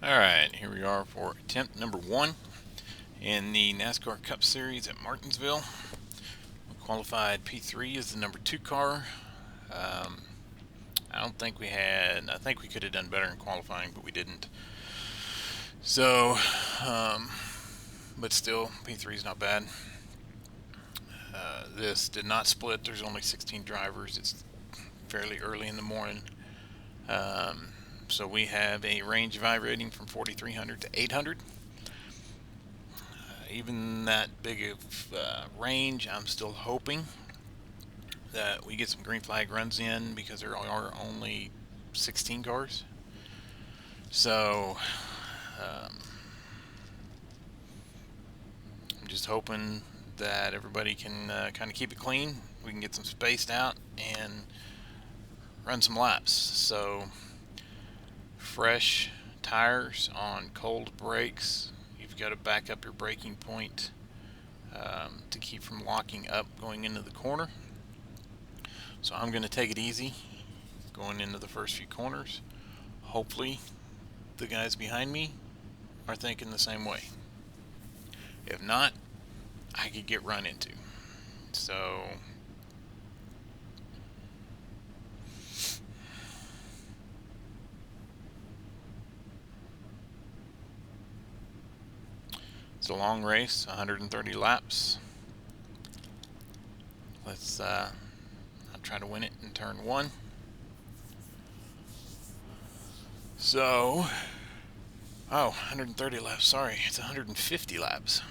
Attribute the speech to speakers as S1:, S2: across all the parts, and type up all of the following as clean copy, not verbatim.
S1: Alright, here we are for attempt number 1 in the NASCAR Cup Series at Martinsville. We qualified P3 as the number 2 car. I think we could have done better in qualifying, but we didn't. So, but still, P3 is not bad. This did not split. There's only 16 drivers. It's fairly early in the morning. So we have a range of rating from 4,300 to 800. Even that big of range, I'm still hoping that we get some green flag runs in because there are only 16 cars. So I'm just hoping that everybody can kind of keep it clean. We can get some spaced out and run some laps. So fresh tires on cold brakes. You've got to back up your braking point to keep from locking up going into the corner. So I'm going to take it easy going into the first few corners. Hopefully the guys behind me are thinking the same way. If not, I could get run into. So it's a long race, 130 laps. Let's I'll try to win it in turn 1. So, 130 laps, sorry, it's 150 laps.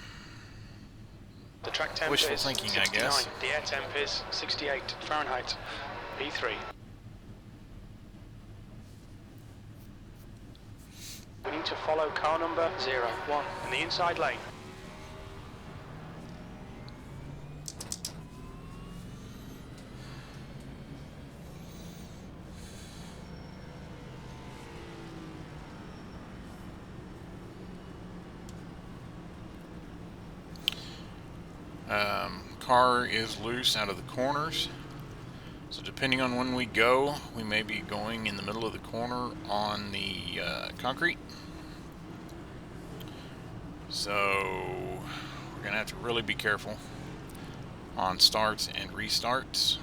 S2: The track temp
S1: Wishful
S2: is
S1: thinking,
S2: 69.
S1: I guess.
S2: The air temp is 68 Fahrenheit. P3. We need to follow car number 01 in the inside lane.
S1: Car is loose out of the corners, so depending on when we go, we may be going in the middle of the corner on the concrete. So we're gonna have to really be careful on starts and restarts.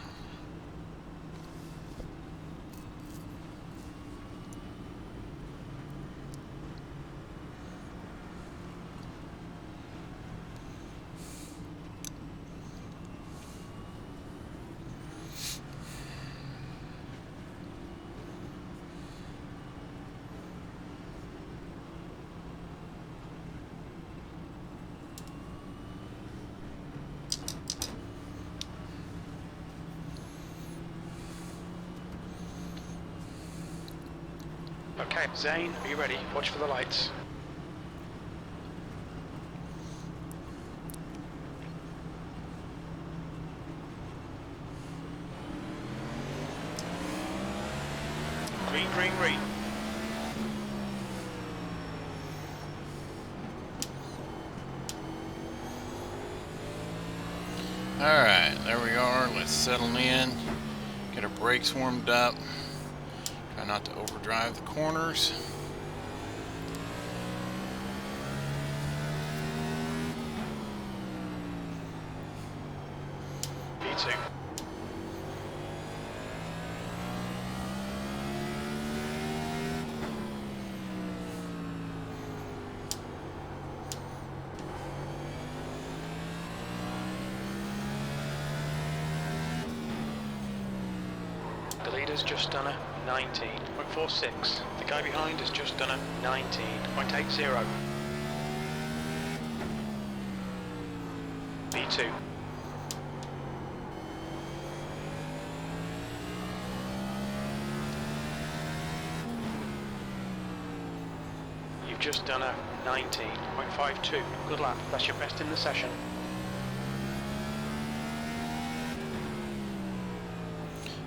S2: Okay, Zane, are you ready? Watch for the lights. Green, green, green.
S1: Alright, there we are. Let's settle in, get our brakes warmed up, try not to overdrive the corners.
S2: P2. The leader's just done a 19.46. The guy behind has just done a 19.80. B2. You've just done a 19.52. Good lap. That's your best in the session.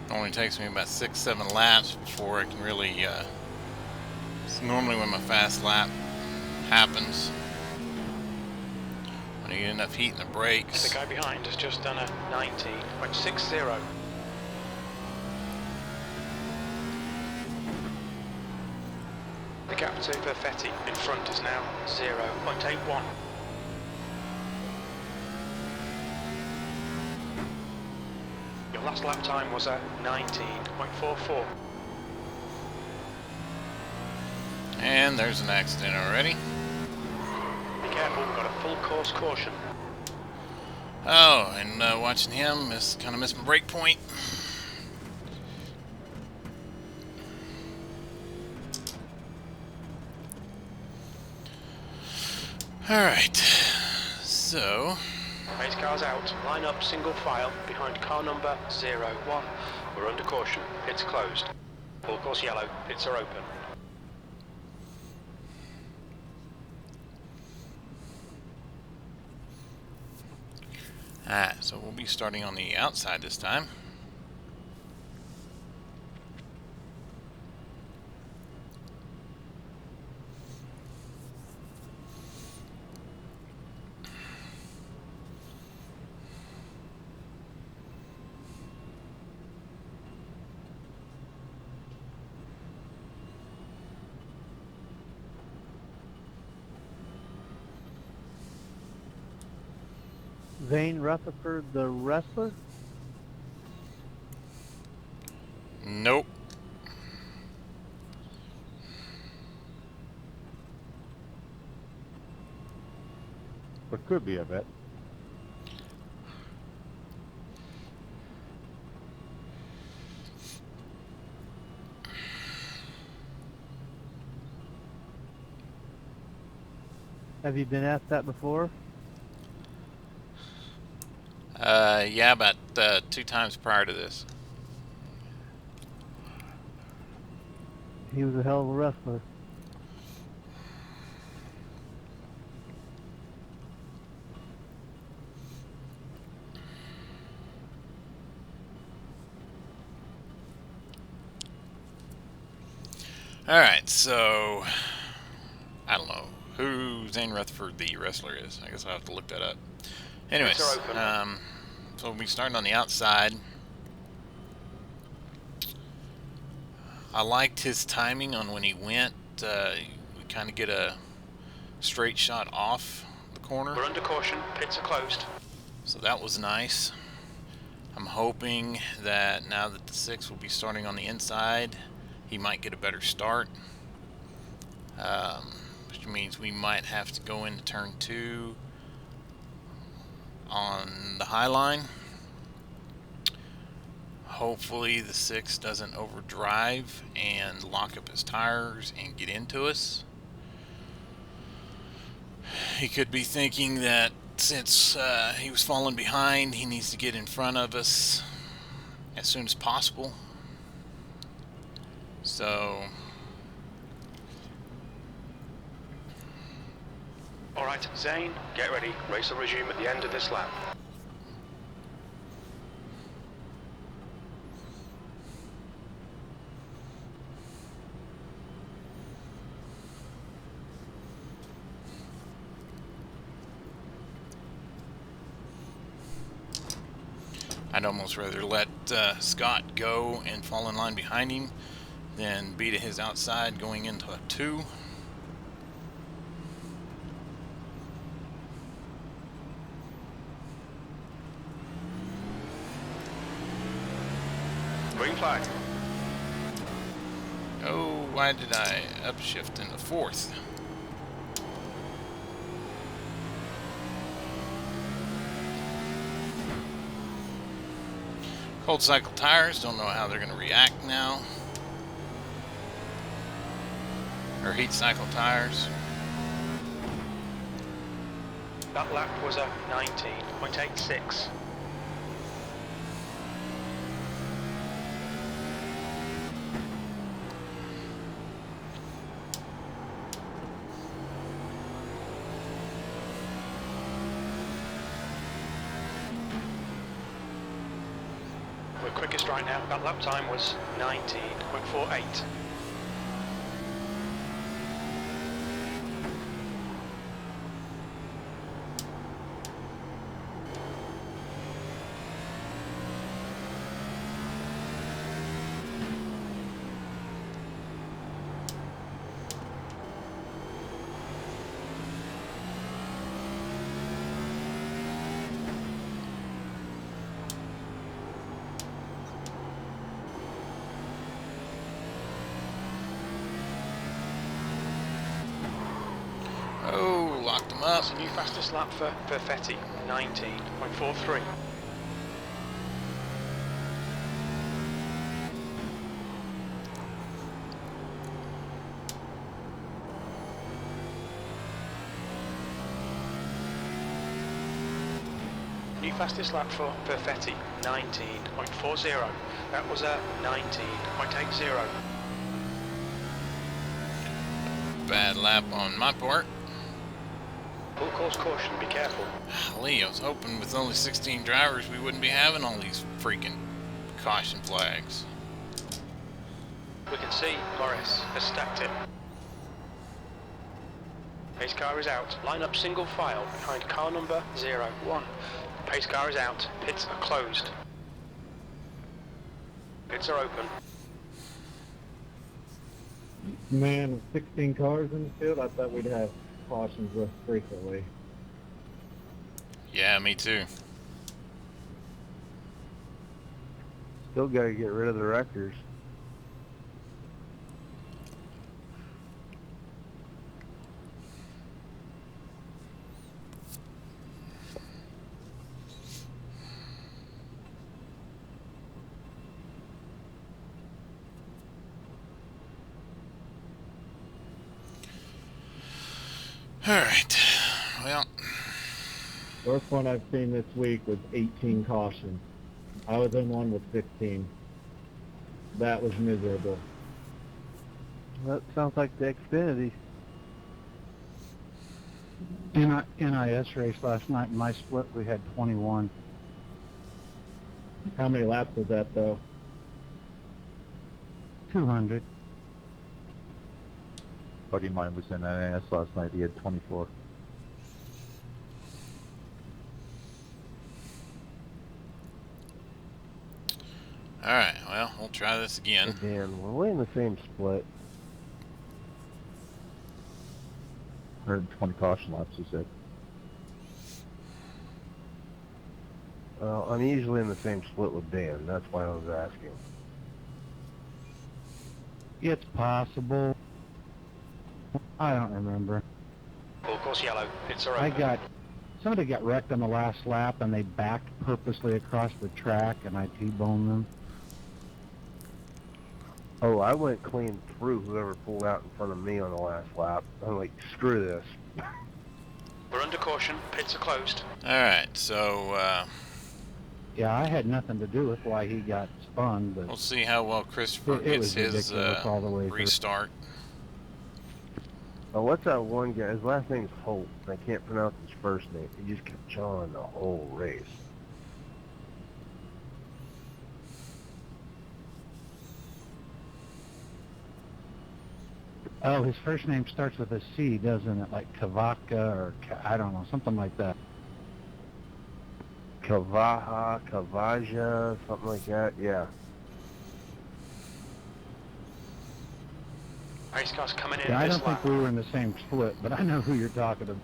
S1: It only takes me about 6-7 laps before I can really it's normally when my fast lap happens, when you get enough heat in the brakes.
S2: The guy behind has just done a 19.60. The gap to Perfetti. In front is now 0.81. Your last lap time was a 19.44.
S1: And there's an accident already.
S2: Be careful, we've got a full course caution.
S1: Oh, and watching him, kind of missed my brake point. Alright, so...
S2: Race cars out, line up single file behind car number 01. We're under caution, pits closed. Full course yellow, pits are open.
S1: Alright, so we'll be starting on the outside this time.
S3: Zane Rutherford, the wrestler?
S1: Nope.
S3: Or could be, I bet. Have you been asked that before?
S1: Yeah, about 2 times prior to this.
S3: He was a hell of a wrestler.
S1: Alright, so... I don't know who Zane Rutherford, the wrestler, is. I guess I'll have to look that up. Anyways, so we'll be starting on the outside. I liked his timing on when he went. We kind of get a straight shot off the corner.
S2: We're under caution, pits are closed.
S1: So that was nice. I'm hoping that now that the 6 will be starting on the inside, he might get a better start. Which means we might have to go into turn 2 on the high line. Hopefully the 6 doesn't overdrive and lock up his tires and get into us. He could be thinking that since he was falling behind, he needs to get in front of us as soon as possible. So...
S2: Alright, Zane, get ready. Race will resume at the end of this lap.
S1: I'd almost rather let Scott go and fall in line behind him than be to his outside going into a 2.
S2: Green flag.
S1: Oh, why did I upshift in the 4th? Cold cycle tires, don't know how they're going to react now. Or heat cycle tires.
S2: That lap was a 19.86. We're quickest right now. That lap time was 19.48.
S1: Locked them up.
S2: That's a new fastest lap for Perfetti, 19.43. New fastest lap for Perfetti, 19.40. That was a 19.80.
S1: Bad lap on my part.
S2: Full course caution, be careful.
S1: Golly, I was hoping with only 16 drivers we wouldn't be having all these freaking caution flags.
S2: We can see Morris has stacked it. Pace car is out. Line up single file behind car number 01. Pace car is out. Pits are closed. Pits are open.
S3: Man, with 16 cars in the field, I thought we'd have cautions less frequently.
S1: Yeah, me too.
S4: Still got to get rid of the wreckers.
S1: Alright, well,
S3: Worst one I've seen this week was 18 cautions. I was in one with 15. That was miserable.
S5: That sounds like the Xfinity.
S6: NIS race last night, in my split, we had 21.
S3: How many laps was that, though?
S6: 200.
S4: Buddy of mine was in NAS last night. He had 24.
S1: alright, well, we'll try this again.
S5: Damn, we're in the same split.
S4: 120 caution laps, he said.
S5: Well, I'm usually in the same split with Dan. That's why I was asking.
S6: It's possible. I don't remember.
S2: Full course yellow. Pits are open.
S6: Somebody got wrecked on the last lap and they backed purposely across the track and I T-boned them.
S5: Oh, I went clean through whoever pulled out in front of me on the last lap. I'm like, screw this.
S2: We're under caution. Pits are closed.
S1: Alright, so
S6: Yeah, I had nothing to do with why he got spun, but
S1: we'll see how well Christopher
S6: it
S1: gets
S6: was
S1: his
S6: ridiculous all the way through.
S1: restart.
S5: Oh, what's that one guy? His last name's Holt. I can't pronounce his first name. He just kept chawing the whole race.
S6: Oh, his first name starts with a C, doesn't it? Like Kavaka or I don't know, something like that.
S5: Kavaja, something like that. Yeah.
S2: Pace car's coming in
S6: Yeah, I
S2: this
S6: don't
S2: lap.
S6: think we were in the same split, but I know who you're talking about.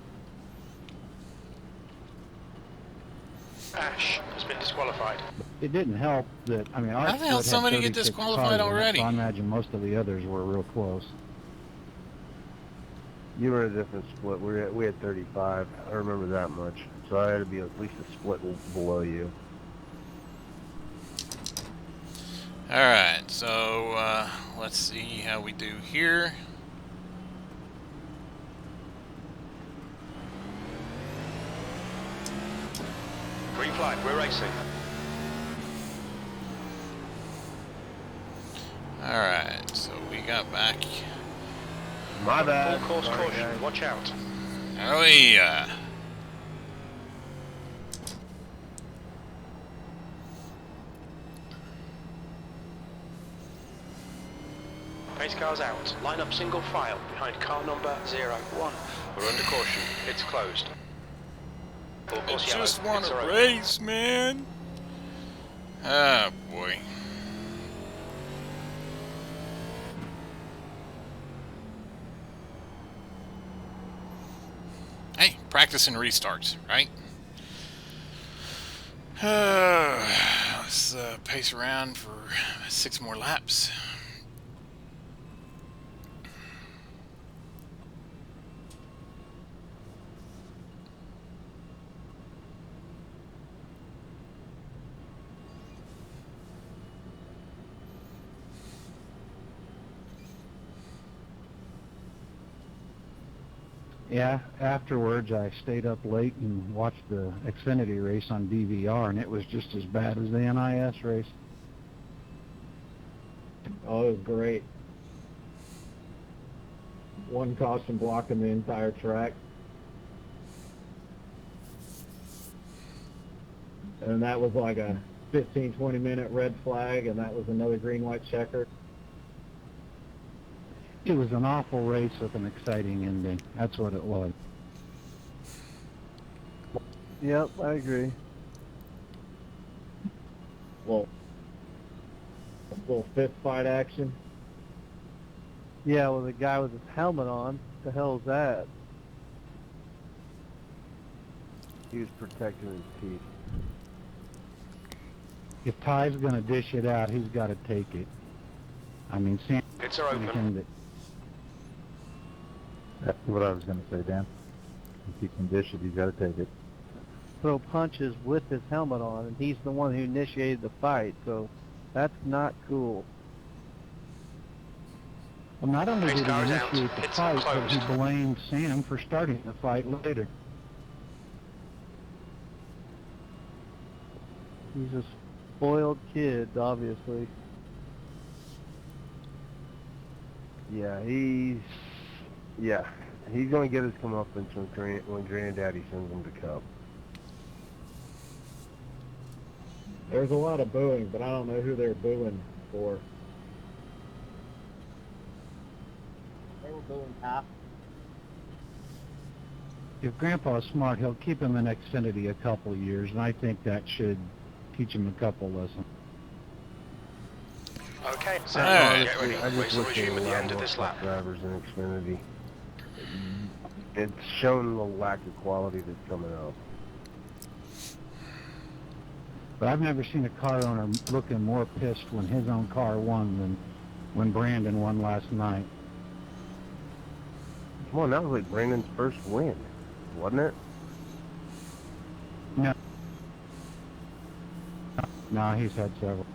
S2: Ash has been disqualified.
S6: It didn't help that, I mean, our
S1: How the hell
S6: split had
S1: somebody get
S6: 36
S1: disqualified
S6: cars in it,
S1: already?
S6: So I imagine most of the others were real close.
S5: You were in a different split. We had 35. I remember that much. So I had to be at least a split below you.
S1: Alright, so let's see how we do here.
S2: Green flag, we're racing.
S1: Alright, so we got back.
S5: My bad.
S2: Full course
S5: Sorry,
S2: caution,
S5: guys.
S2: watch out.
S1: Oh yeah.
S2: Pace car's out. Line up single file behind car number 01. We're under caution. It's closed. Full
S1: I
S2: course yellow.
S1: just want
S2: Pits
S1: to
S2: are open.
S1: race, man. Ah, boy. Hey, practicing restarts, right? Let's pace around for 6 more laps.
S6: Yeah, afterwards I stayed up late and watched the Xfinity race on DVR, and it was just as bad as the NIS race.
S3: Oh, it was great. One caution blocking the entire track. And that was like a 15, 20-minute red flag, and that was another green-white checker.
S6: It was an awful race with an exciting ending. That's what it was.
S4: Yep, I agree.
S3: Well, a little fist fight action.
S4: Yeah, well, the guy with his helmet on, the hell is that? He was protecting his teeth.
S6: If Ty's going to dish it out, he's got to take it. I mean, Sam...
S2: Pits are open.
S7: That's what I was going to say, Dan. If he can dish it, he's got to take it.
S4: Throw punches with his helmet on, and he's the one who initiated the fight, so that's not cool.
S6: Well, not only did he
S2: Cars out.
S6: initiate the
S2: Pits
S6: fight,
S2: are
S6: but he
S2: closed.
S6: blamed Sam for starting the fight later.
S4: He's a spoiled kid, obviously.
S5: Yeah, he's going to get his comeuppance when Granddaddy sends him to Cup.
S3: There's a lot of booing, but I don't know who they're booing for.
S8: They were booing half.
S6: If Grandpa's smart, he'll keep him in Xfinity a couple of years, and I think that should teach him a couple lessons.
S2: Okay, so
S1: Alright.
S2: get ready.
S5: I
S2: Race
S5: just
S2: will
S5: wish there
S2: resume
S5: were
S2: at
S5: a
S2: the
S5: lot
S2: end of
S5: more
S2: this
S5: top
S2: lap.
S5: drivers in Xfinity. It's shown the lack of quality that's coming out.
S6: But I've never seen a car owner looking more pissed when his own car won than when Brandon won last night.
S5: Come on, that was like Brandon's first win, wasn't it?
S6: No, he's had several.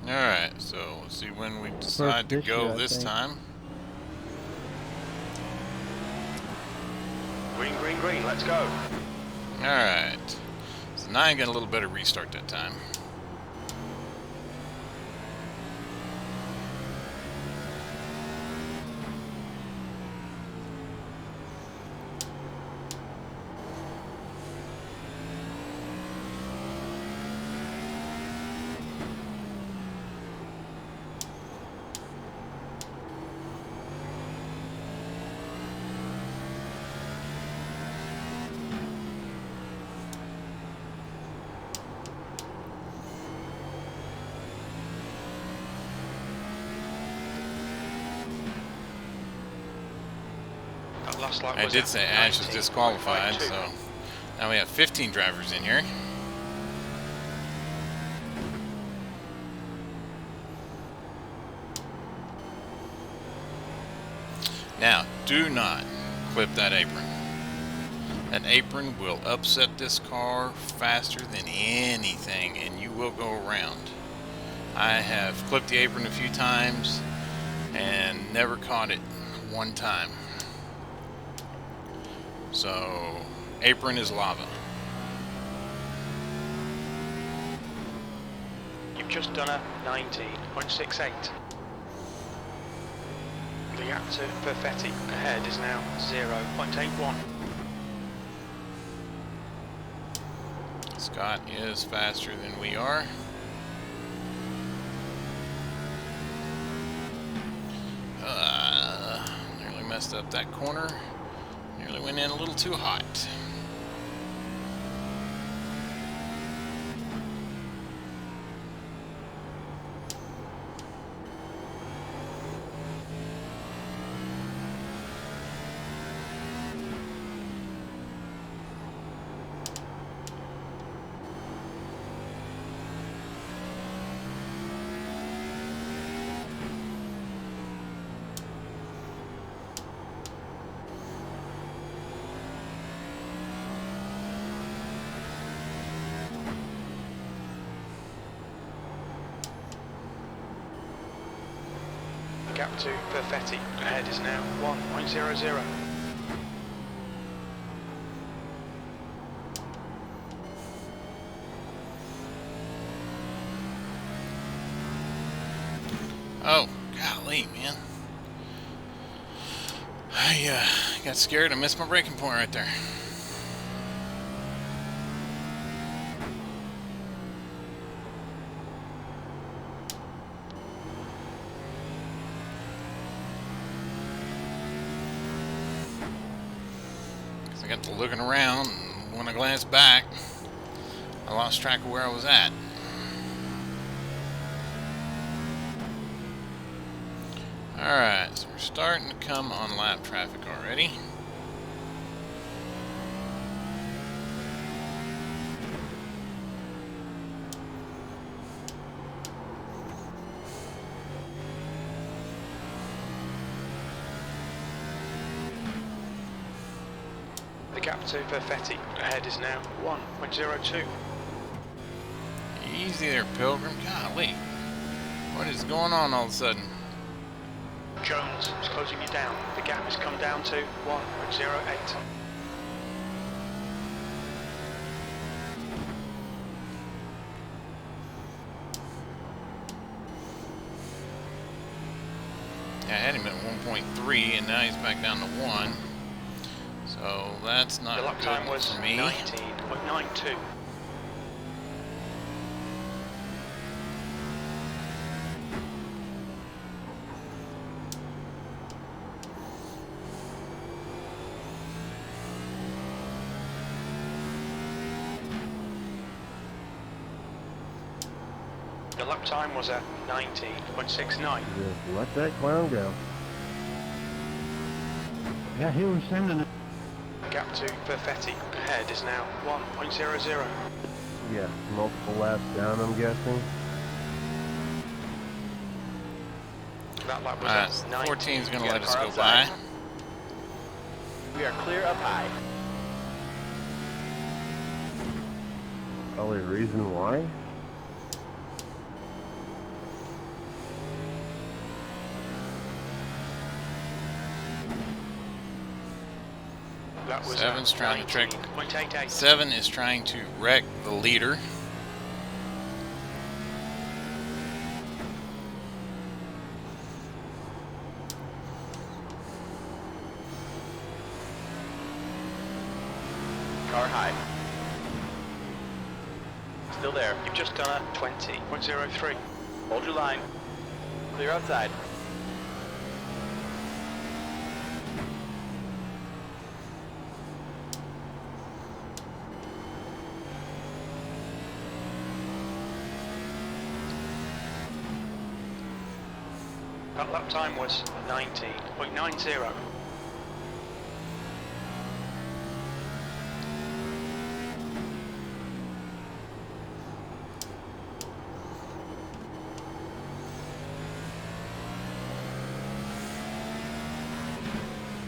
S1: Alright, so let's see when we decide to
S4: this
S1: go
S4: year, I
S1: this
S4: think.
S1: time.
S2: Green, green, green, let's go.
S1: Alright. So now I got a little better restart that time.
S2: That last lap
S1: I
S2: was
S1: did
S2: at
S1: say Ash was
S2: 19.52.
S1: disqualified, so now we have 15 drivers in here. Now, do not clip that apron. That apron will upset this car faster than anything, and you will go around. I have clipped the apron a few times and never caught it one time. So, apron is lava.
S2: You've just done a 19.68. The gap to Perfetti ahead is now 0.81.
S1: Scott is faster than we are. Nearly messed up that corner. Nearly went in a little too hot.
S2: The gap to Perfetti ahead is now 1.00.
S1: Golly, man. I got scared and missed my braking point right there. I got to looking around, and when I glanced back, I lost track of where I was at. Alright, so we're starting to come on lap traffic already.
S2: The gap to Perfetti ahead is now 1.02.
S1: Easy there, Pilgrim. Golly. What is going on all of a sudden?
S2: Jones is closing you down. The gap has come down to 1.08.
S1: I had him at 1.3 and now he's back down to 1. So that's not
S2: The lap time
S1: good
S2: was
S1: for me.
S2: 19.92. The lap time was at 19.69.
S5: Just let that clown go.
S6: Yeah, he was sending it.
S2: Gap to Perfetti ahead is now 1.00.
S5: Yeah, multiple laps down, I'm guessing.
S2: That lap was at 19.
S1: 14 is going to
S2: Get
S1: let
S2: a
S1: us
S2: car
S1: go
S2: outside.
S1: by.
S8: We are clear up high.
S5: Probably a reason why.
S2: That was
S1: Seven's
S2: at
S1: trying to trick.
S2: 19.88.
S1: 7 is trying to wreck the leader.
S8: Car high. Still there.
S2: You've just done a 20.03.
S8: Hold your line. Clear outside.
S2: That lap time was 19.90.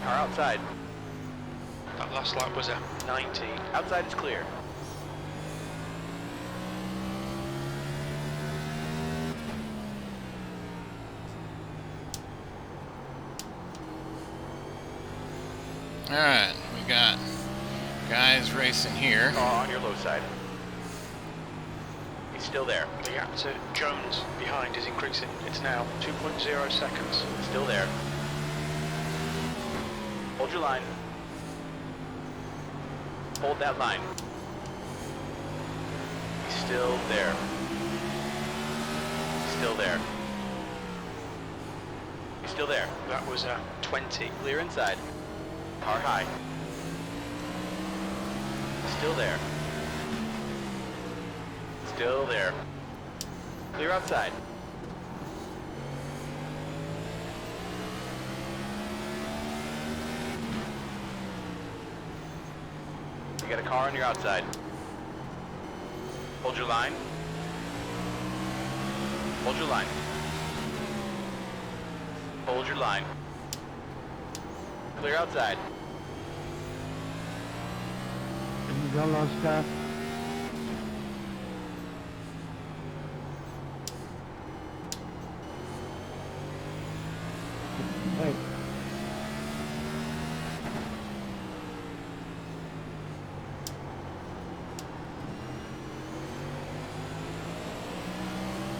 S8: Car outside.
S2: That last lap was at 19.
S8: Outside is clear.
S1: Alright, we got guys racing here.
S8: Car on your low side. He's still there.
S2: The gap to Jones behind is increasing. It's now 2.0 seconds.
S8: Still there. Hold your line. Hold that line. He's still there. Still there. He's still there.
S2: That was at 20.
S8: Clear inside. Car high. Still there. Still there. Clear outside. You got a car on your outside. Hold your line. Hold your line. Hold your line. Clear outside.
S6: Yellow stuff. Hey.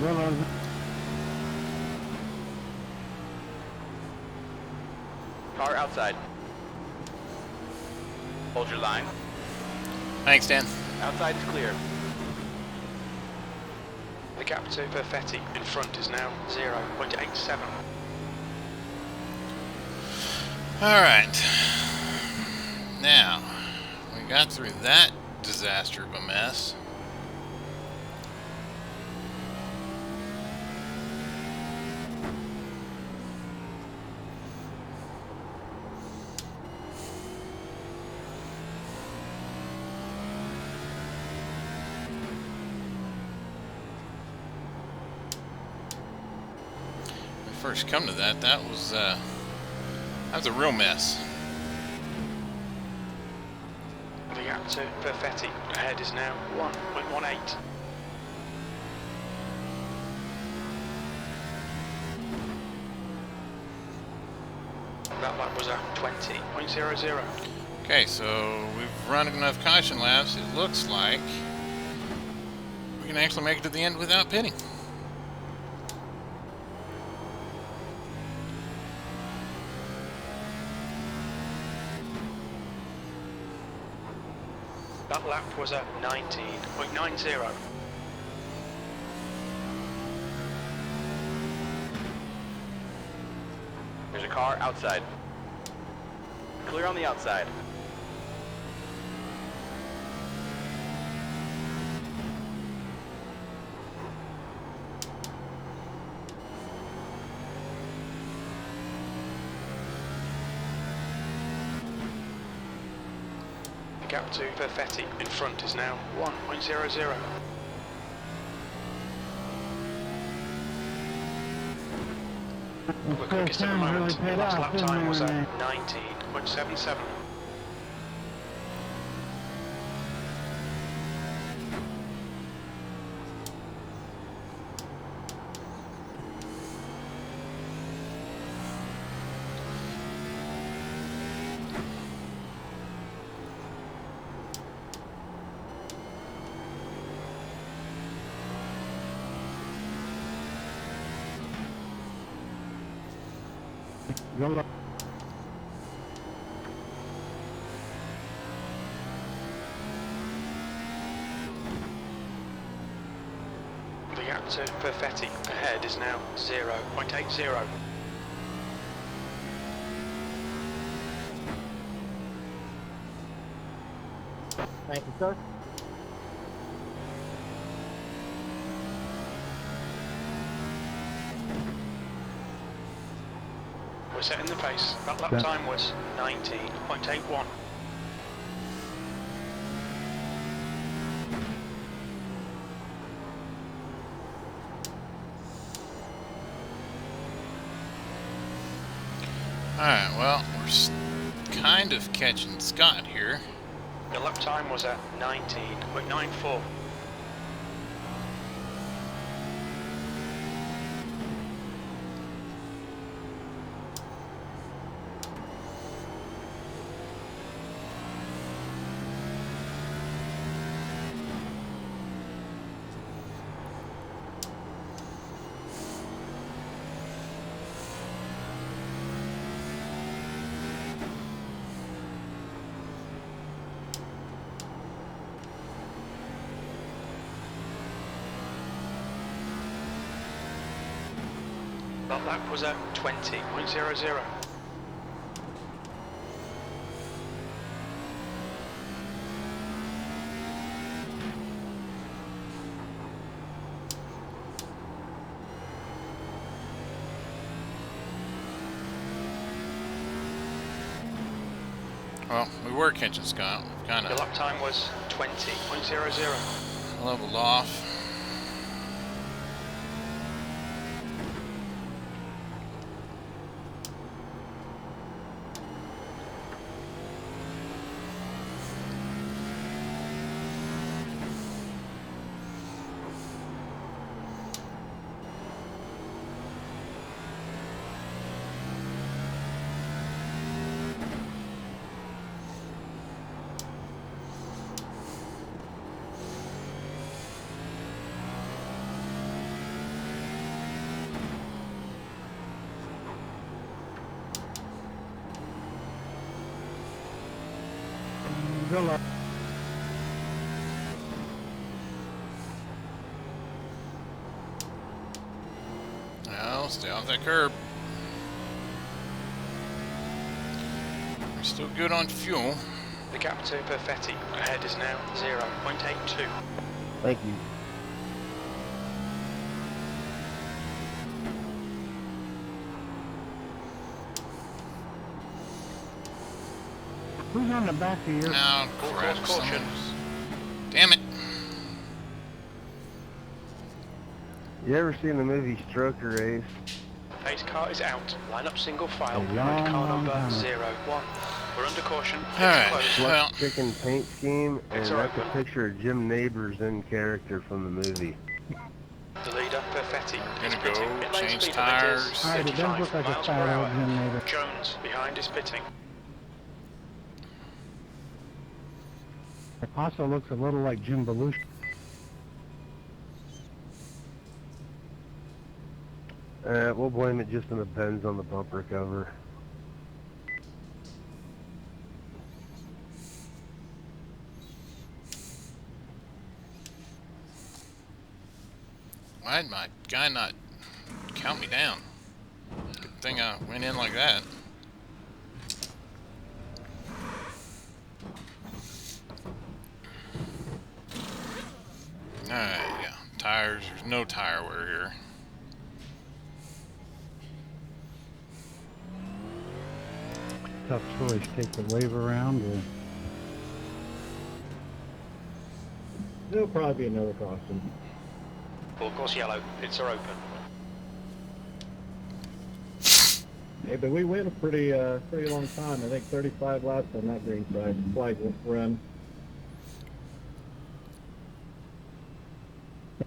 S6: Yellow.
S8: car outside. Hold your line.
S1: Thanks, Dan.
S8: Outside is clear.
S2: The gap to Perfetti in front is now 0.87.
S1: Alright. Now, we got through that disaster of a mess. First come to that, that was a real mess.
S2: The gap to Perfetti ahead is now 1.18. That lap was at 20.00.
S1: Okay, so we've run enough caution laps. It looks like we can actually make it to the end without pitting.
S2: That lap was at 19.90.
S8: There's a car outside. Clear on the outside.
S2: The gap to Perfetti in front is now 1.00. We're quickest at the moment. The last lap time was at 19.77.
S6: Go look.
S2: The gap to Perfetti ahead is now 0.80.
S3: Thank you, sir.
S2: We're setting the pace. That lap time was 19.81.
S1: Alright, well, we're kind of catching Scott here.
S2: The lap time was at 19.94. That lap was at 20.00.
S1: Well, we were catching Scott. We've kind
S2: The
S1: of
S2: lap time was 20.00.
S1: leveled off.
S6: Good luck.
S1: Well, stay off that curb. We're still good on fuel.
S2: The gap to Perfetti ahead is now 0.82.
S4: Thank you.
S6: Who's on the back of your...
S1: Now,
S2: Full
S1: crap.
S2: course caution.
S1: Damn it.
S5: You ever seen the movie Stroker Race?
S2: Pace car is out. Line up single file
S6: A
S2: behind car
S6: long
S2: number
S6: time.
S2: 01. We're under caution. It's
S1: Alright,
S2: closed.
S1: well,
S5: Chicken paint scheme, and
S2: It's
S5: that's a
S2: open.
S5: picture of Jim Neighbors in character from the movie.
S2: The leader, Perfetti,
S1: Gonna
S2: is
S1: go
S2: pitting. Pit lane
S1: change
S2: speed
S1: tires.
S2: limit is
S6: All right, it does look
S2: 35
S6: like a
S2: miles per
S6: fat old
S2: hour.
S6: Jim Neighbor.
S2: Jones behind is pitting.
S6: It also looks a little like Jim Belushi.
S5: We'll blame it just on the bends on the bumper cover.
S1: why'd my guy not count me down? Good thing I went in like that. Alright, yeah. Tires, there's no tire wear here.
S6: Tough choice. Take the wave around or...
S3: There'll probably be another caution.
S2: Full course yellow. Pits are open.
S3: Hey, but we went a pretty long time. I think 35 laps on that green flag run.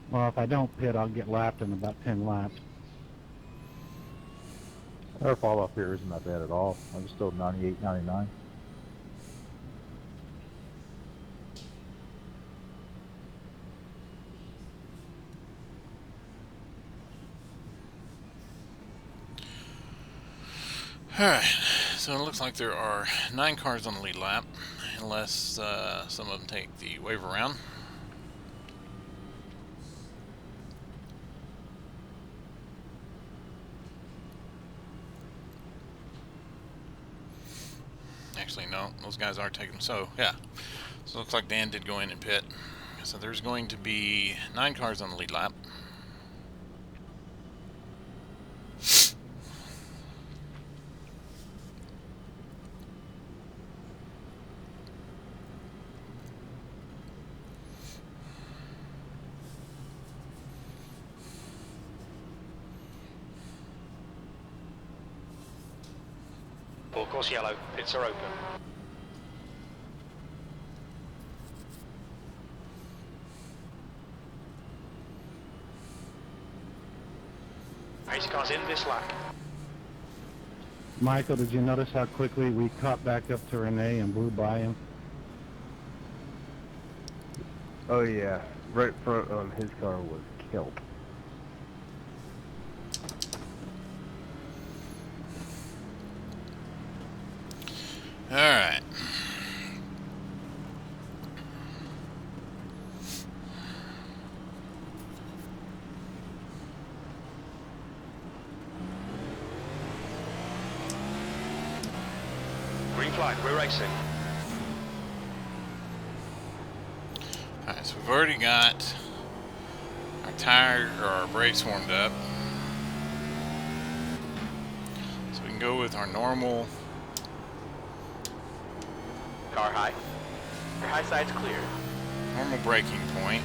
S6: Well, if I don't pit, I'll get lapped in about 10 laps.
S7: Our fall off here isn't that bad at all. I'm still 98, 99.
S1: Alright, so it looks like there are 9 cars on the lead lap, unless some of them take the wave around. Actually, no, those guys are taking them. So, yeah. So it looks like Dan did go in and pit. So there's going to be 9 cars on the lead lap.
S2: Full course yellow. Pits are open. Pace car's in this lap.
S6: Michael, did you notice how quickly we caught back up to Renee and blew by him?
S5: Oh yeah, right front on his car was killed.
S1: Alright.
S2: Green flag. We're racing.
S1: Alright, so we've already got our tire or our brakes warmed up. So we can go with our normal.
S8: Car high. Your high side's clear.
S1: Normal braking point.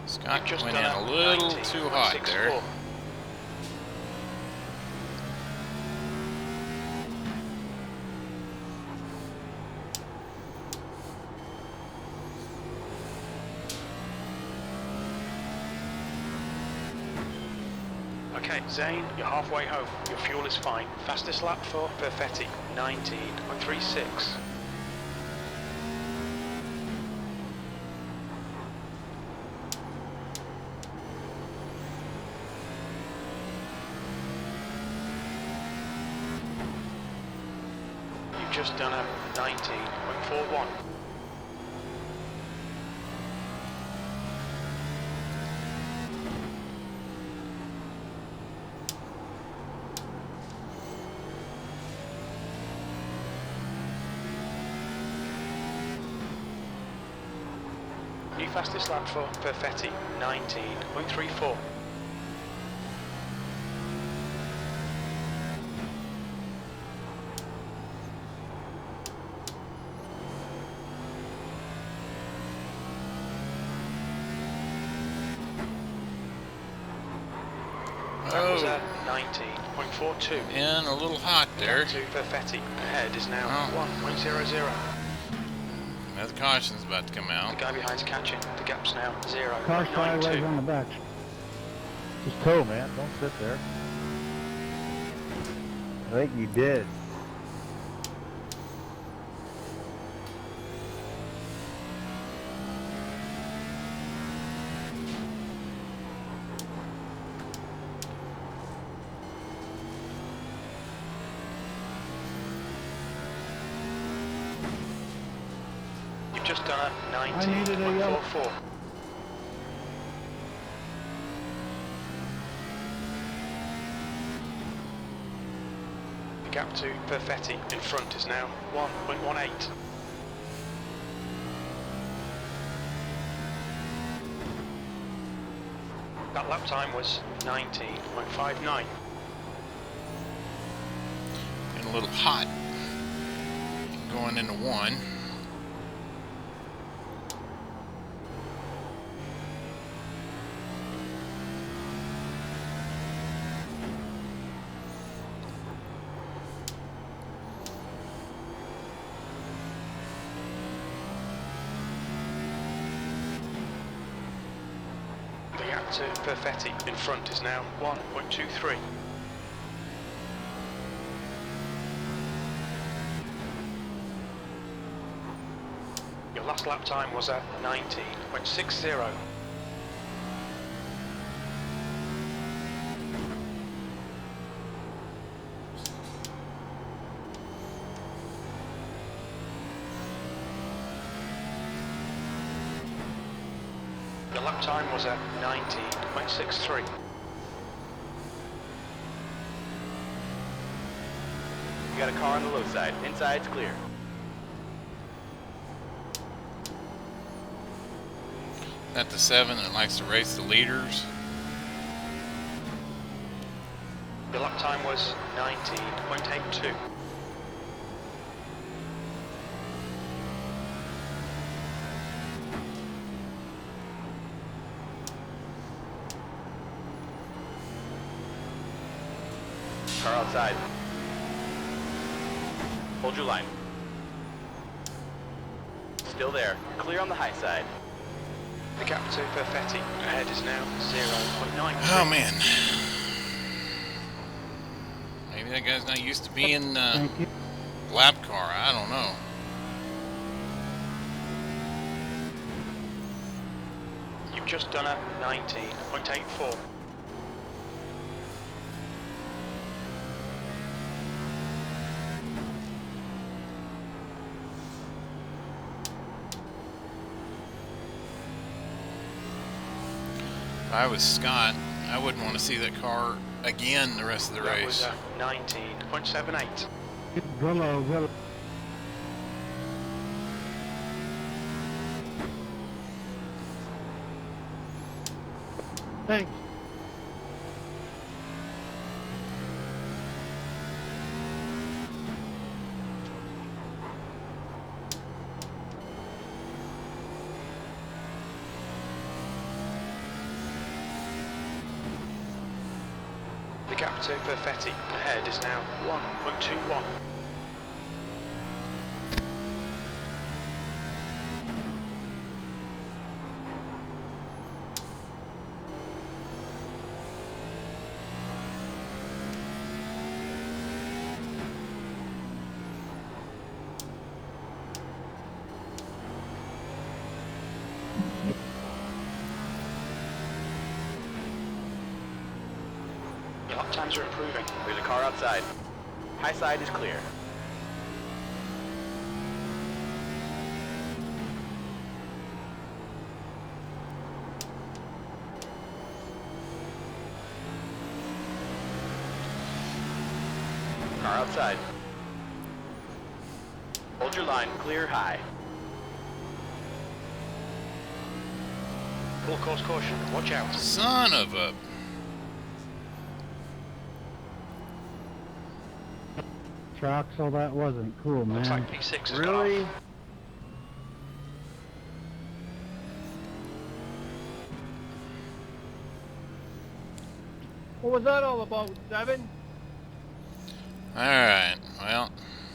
S1: Scott
S2: Just
S1: went in
S2: done
S1: a little
S2: 90,
S1: too hot
S2: 164.
S1: there.
S2: Okay, Zane, you're halfway home. Your fuel is fine. Fastest lap for Perfetti, 19.36. You've just done a 19.41. New fastest lap for Perfetti, 19.34. That was a 19.42.
S1: And a little hot there.
S2: To Perfetti. Ahead is now 1.00.
S1: Now the caution's about to come
S2: The
S1: out.
S2: guy behind's catching. The gap's now
S6: Car sideways
S2: 0.92.
S6: on the back.
S7: Just tow, man. Don't sit there.
S5: I think you did.
S2: You've just done a
S6: I needed a yellow.
S2: 19.44. The gap to Perfetti in front is now 1.18. That lap time was 19.59.
S1: And a little hot. Going into one.
S2: The gap to Perfetti in front is now 1.23. Your last lap time was at 19.60. Your lap time was at 19.63.
S8: You got a car on the low side. Inside's clear.
S1: At the 7 that likes to race the leaders.
S2: Your lap time was 19.82.
S8: Car outside. Hold your line. Still there. Clear on the high side.
S2: The gap to Perfetti ahead is now 0.9.
S1: Oh man. Maybe that guy's not used to being
S6: Thank you.
S1: lap car. I don't know.
S2: You've just done a 19.84.
S1: If I was Scott, I wouldn't want to see that car again the rest of the
S2: That was
S1: race.
S2: a 19.78.
S6: Hello. Thanks.
S2: The gap to Perfetti ahead is now 1.21. Your lap times are improving.
S8: There's a car outside. High side is clear. Car outside. Hold your line, clear high.
S2: Full course caution, watch out.
S1: Son of a...
S6: Troxel, that wasn't cool,
S2: Looks
S6: man.
S2: like P6 has
S5: Really?
S2: got off.
S4: What was that all about, Seven?
S1: Alright, well,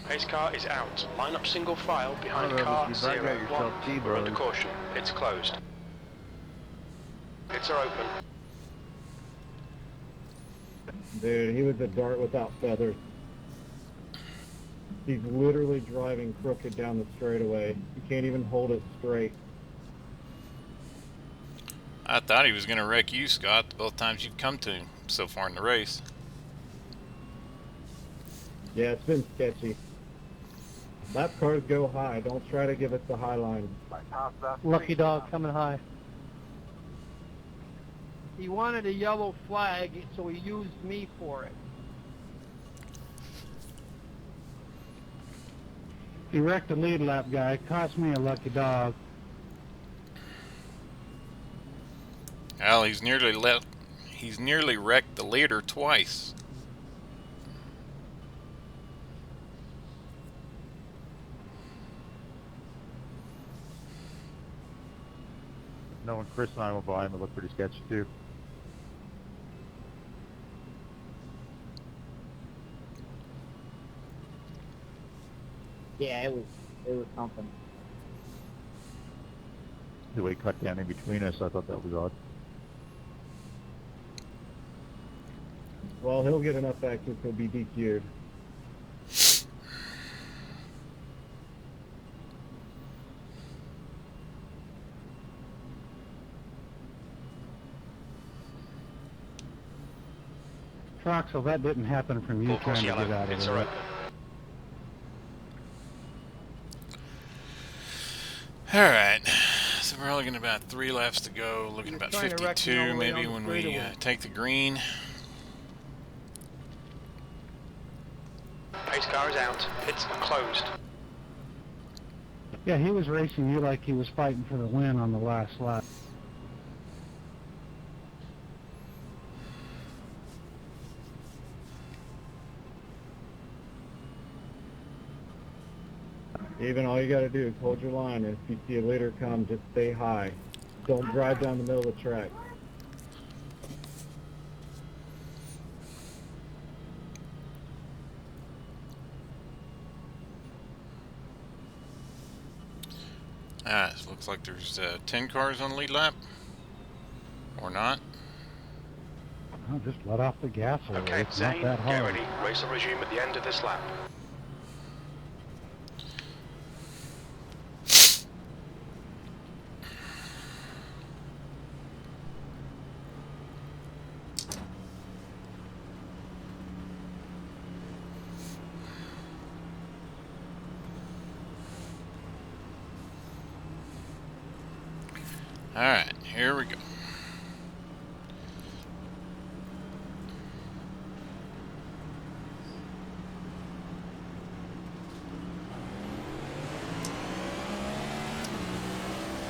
S2: Pace car is out. Line up single file behind
S5: I don't know,
S2: car
S5: but you might get
S2: 01.
S5: yourself
S2: We're under
S5: T-boned.
S2: caution. It's closed. Pits are open.
S3: Dude, he was a dart without feathers. He's literally driving crooked down the straightaway. You can't even hold it straight.
S1: I thought he was going to wreck you, Scott, both times you've come to him so far in the race.
S3: Yeah, it's been sketchy. Lap cars go high. Don't try to give us the high line.
S4: Lucky dog coming high. He wanted a yellow flag, so he used me for it.
S6: He wrecked the lead lap guy. Cost me a lucky dog.
S1: Well, he's nearly wrecked the leader twice.
S7: No, when Chris and I went by him, it looked pretty sketchy too.
S9: Yeah, it was something.
S7: The way he cut down in between us, I thought that was odd.
S3: Well, he'll get enough actions, he'll be DQ'd.
S6: Troxel, that didn't happen from you
S2: Full course
S6: trying to get
S2: yellow.
S6: out of
S2: Pits are
S6: there.
S2: open.
S1: Alright, so we're only going to about 3 laps to go, looking
S4: You're
S1: about
S4: trying to wreck me all
S1: 52
S4: the way
S1: maybe
S4: down the
S1: when we
S4: straightaway.
S1: take the green.
S2: Pace car is out. Pits are closed.
S6: Yeah, he was racing you like he was fighting for the win on the last lap.
S3: Even all you gotta do is hold your line, and if you see a leader come, just stay high. Don't drive down the middle of the track.
S1: Ah, it looks like there's 10 cars on the lead lap. Or not.
S6: Oh, just let off the gas a little.
S2: Okay,
S6: It's not
S2: Zane,
S6: that
S2: get
S6: hard.
S2: ready. Race will resume at the end of this lap.
S1: Alright, here we go.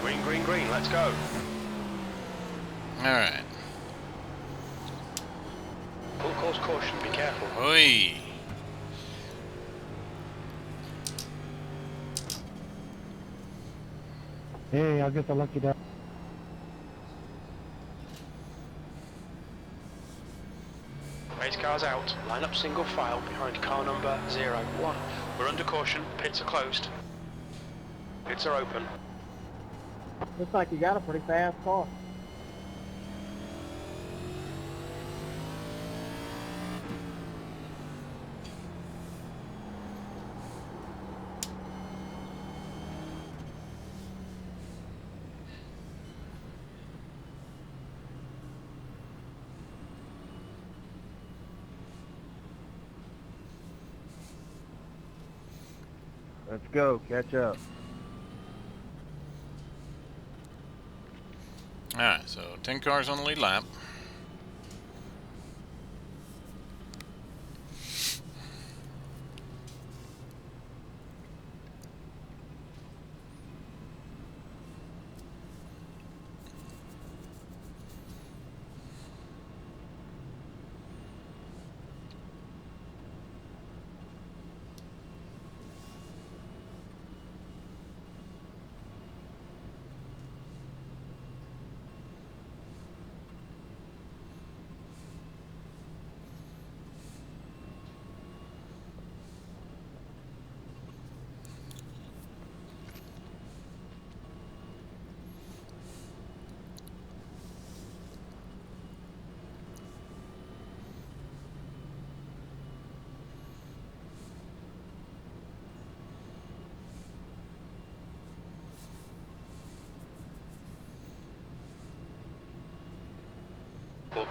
S2: Green, green, green. Let's go.
S1: Alright.
S2: Full course caution. Be careful.
S1: Oi!
S6: Hey, I'll get the lucky dog.
S2: Race car's out. Line up single file behind car number 01. We're under caution. Pits are closed. Pits are open.
S9: Looks like you got a pretty fast car.
S5: Let's go, catch up.
S1: Alright, so 10 cars on the lead lap.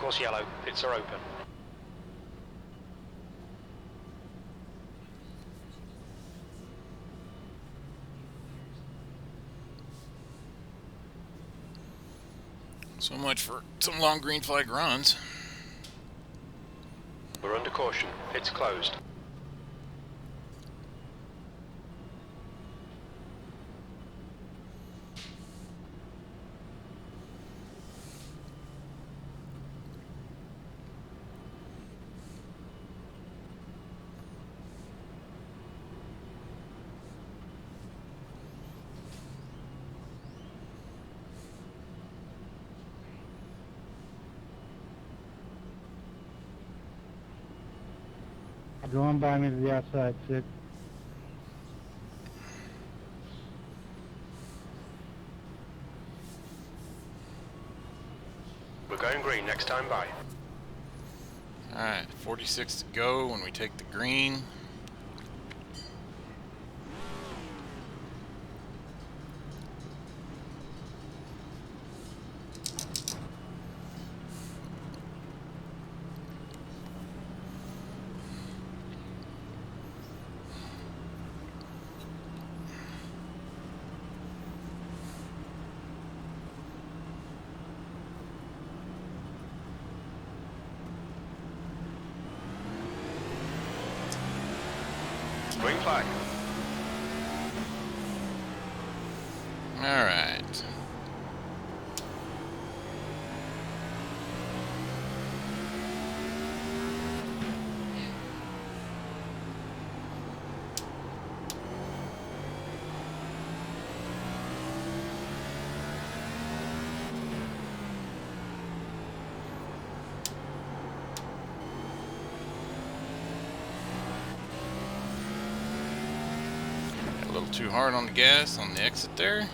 S2: Course yellow, pits are open.
S1: So much for some long green flag runs.
S2: We're under caution, pits closed.
S6: Going by me to the outside, 6.
S2: We're going green next time by.
S1: Alright, 46 to go when we take the green.
S2: Green flag.
S1: Alright. A little too hard on the gas on the exit there.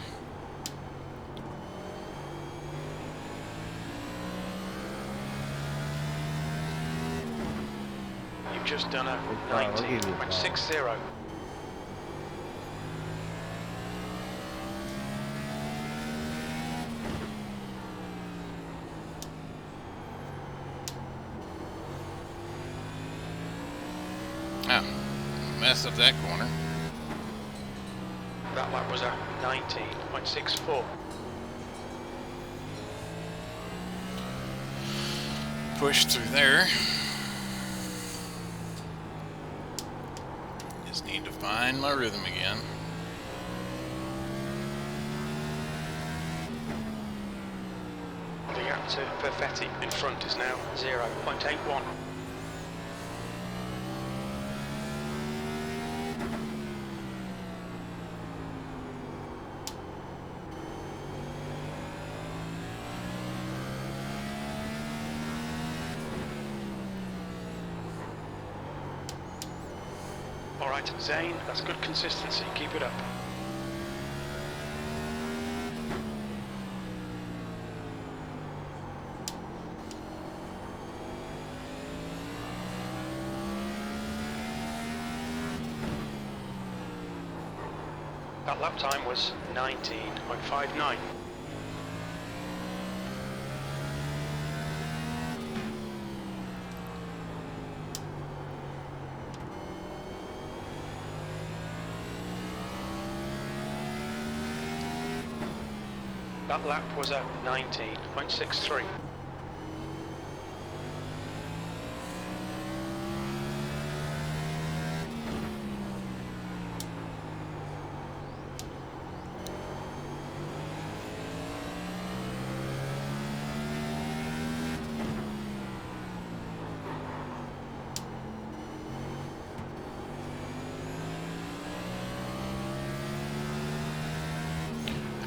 S2: You've just done a
S5: I'll give you a
S2: 19.60.
S1: Ah, messed up that corner.
S2: That lap was a 19.64.
S1: Push through there. Just need to find my rhythm again.
S2: The gap to Perfetti in front is now 0.81. Alright, Zane, that's good consistency. Keep it up. That lap time was 19.59. That lap was a 19.63.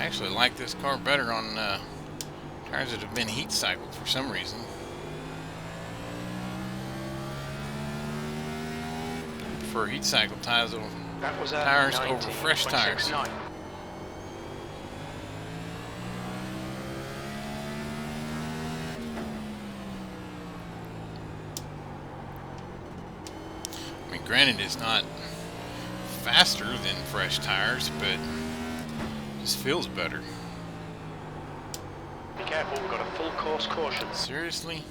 S1: I actually like this car better on tires that have been heat cycled for some reason. For heat cycle tires over
S2: That was a
S1: tires over fresh tires.
S2: 19.69.
S1: I mean, granted, it's not faster than fresh tires, but it just feels better.
S2: Be careful, we've got a full course caution.
S1: Seriously?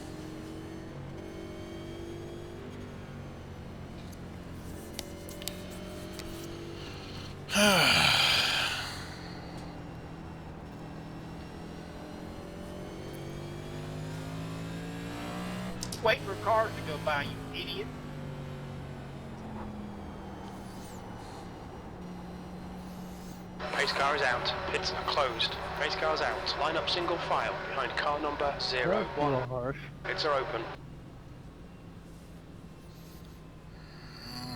S10: Wait for cars to go by, you idiot.
S2: Pace car is out. Pits are closed. Pace car's out. Line up single file behind car number
S4: That's a little
S2: 01.
S4: harsh.
S2: Pits are open.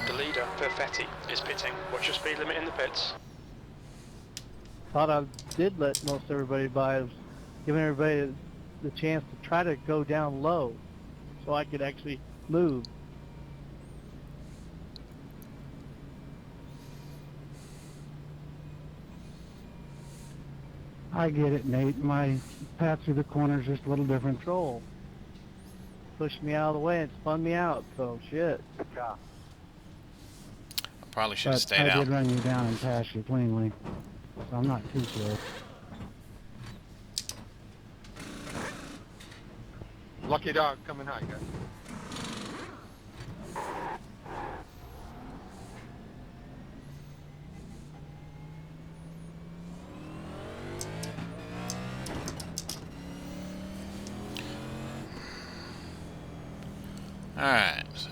S2: The leader, Perfetti, is pitting. What's your speed limit in the pits?
S4: Thought I did let most everybody by. I was giving everybody the chance to try to go down low so I could actually move.
S6: I get it, Nate. My path through the corner is just a little different.
S4: Control. Pushed me out of the way and spun me out, so shit.
S1: I probably should have
S6: But
S1: stayed
S6: I
S1: out.
S6: did run you down and pass you cleanly, so I'm not too sure.
S10: Lucky dog coming high, guys.
S1: Alright, so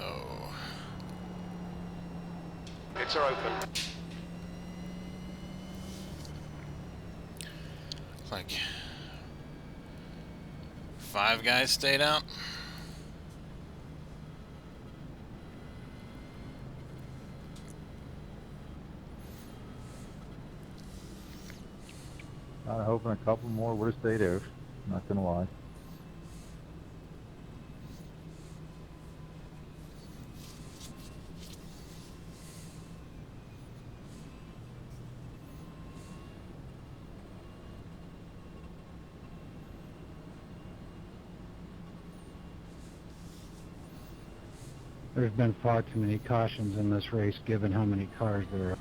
S2: Pits are open.
S1: looks like 5 guys stayed out.
S7: I'm hoping a couple more would have stayed out. Not gonna lie.
S6: There's been far too many cautions in this race, given how many cars there are.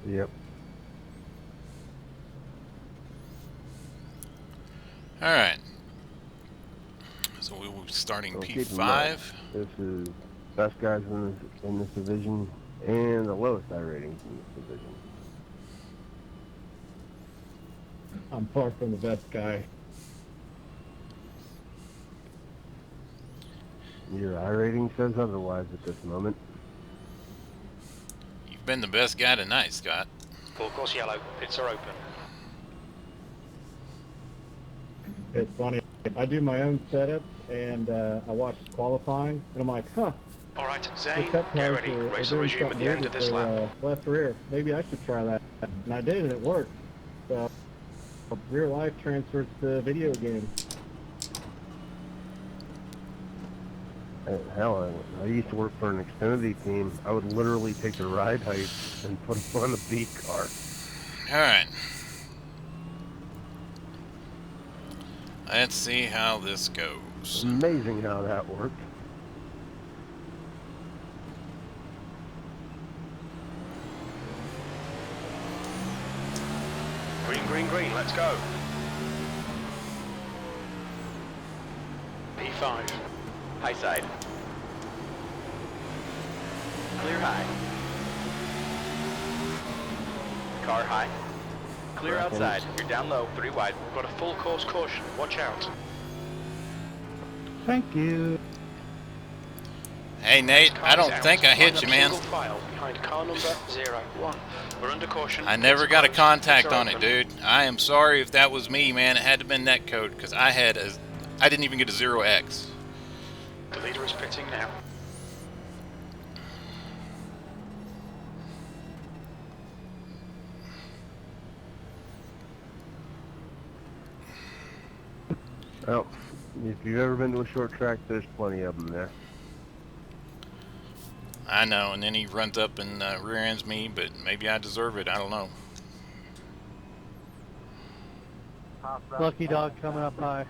S5: Yep.
S1: Alright. So we will be starting
S5: So keep in mind,
S1: P5.
S5: This is best guys in this division and the lowest iRatings in this division.
S3: I'm far from the best guy.
S5: Your iRating says otherwise at this moment.
S1: You've been the best guy tonight, Scott.
S2: Full course yellow. Pits are open.
S3: It's funny. I do my own setup, and I watch qualifying, and I'm like, huh.
S2: All right,
S3: The
S2: Zane,
S3: cut
S2: get
S3: times
S2: ready.
S3: are
S2: Race will
S3: doing
S2: resume at
S3: something
S2: the end
S3: weird
S2: of this
S3: with
S2: lap.
S3: their, left rear. Maybe I should try that. And I did, and it worked. So, real life transfers to video game.
S5: Hell, I used to work for an Xfinity team. I would literally take the ride height and put them on the B car.
S1: Alright. Let's see how this goes.
S5: Amazing how that worked.
S2: Green, green, green. Let's go. P5.
S8: High side. Clear high. Car high. Clear outside. You're down low. 3 wide.
S2: Got a full course caution. Watch out.
S6: Thank you.
S1: Hey Nate, I don't think I hit you, man.
S2: Single file behind car number 01. We're under caution.
S1: I never
S2: Pits
S1: got a
S2: closed.
S1: contact
S2: Pits are
S1: on it,
S2: open.
S1: dude. I am sorry if that was me, man. It had to have been netcode, because I didn't even get a 0x.
S2: The leader is pitting now.
S5: Well, if you've ever been to a short track, there's plenty of them there.
S1: I know, and then he runs up and rear ends me, but maybe I deserve it. I don't know.
S4: Lucky dog coming up high.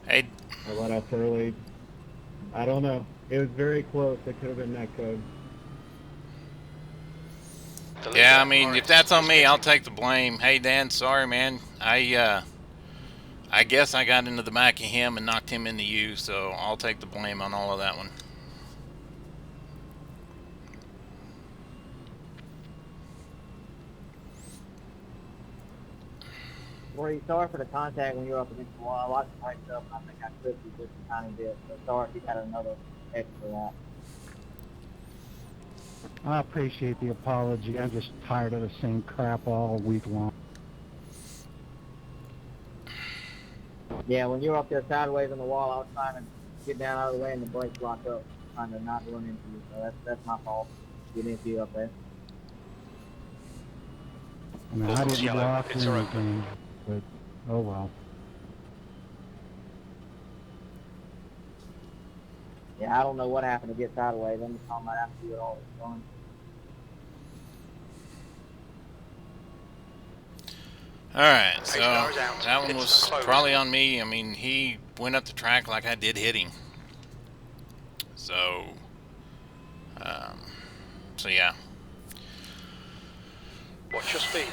S1: Hey,
S3: I let off early. I don't know. It was very close. It could have been that code.
S2: The
S1: yeah, I
S2: leader,
S1: mean,
S2: Morris,
S1: if that's on
S2: is
S1: me, I'll
S2: pitting.
S1: take the blame. Hey Dan, sorry man. I I guess I got into the back of him and knocked him into you, so I'll take the blame on all of that one.
S9: Rory, sorry for the contact when you were up against the wall. I watched the brakes up, and I think I clipped you just a tiny bit. So sorry if you had another extra that.
S6: I appreciate the apology. I'm just tired of the same crap all week long.
S9: Yeah, when you were up there sideways on the wall, I was trying to get down out of the way, and the brakes locked up, trying to not run into you. So that's my fault, getting into you up there.
S6: I mean, I didn't block or anything, but oh well.
S9: Yeah, I don't know what happened to get sideways. I'm just talking about after you had all this fun.
S1: Alright, so that one was probably on me. I mean, he went up the track like I did hit him. So, yeah.
S2: Watch your speed.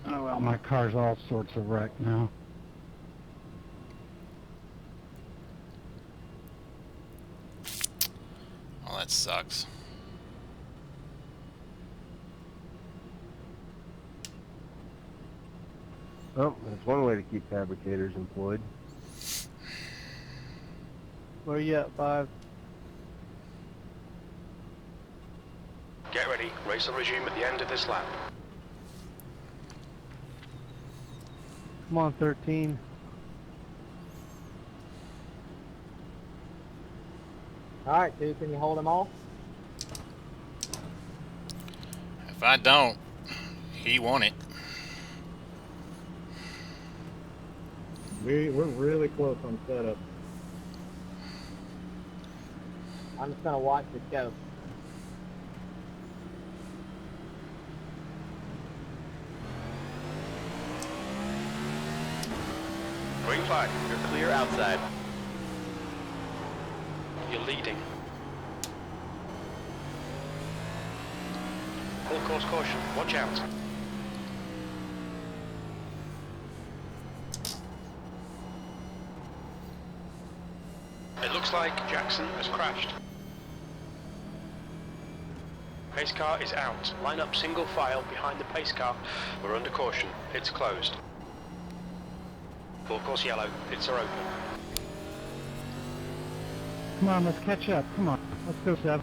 S6: Oh well, my car's all sorts of wrecked now.
S1: Well, that sucks.
S5: Well, that's one way to keep fabricators employed.
S4: Where you at, 5?
S2: Get ready. Race will resume at the end of this lap.
S4: Come on, 13.
S9: All right, 2, can you hold them off?
S1: If I don't, he won it.
S3: We're really close on setup.
S9: I'm just gonna watch this go.
S2: Green flag.
S8: You're clear outside.
S2: You're leading. Full course caution. Watch out. It looks like Jackson has crashed. Pace car is out. Line up single file behind the pace car. We're under caution. It's closed. Full course yellow. Pits are open.
S6: Come on, let's catch up. Come on, let's go, Seb.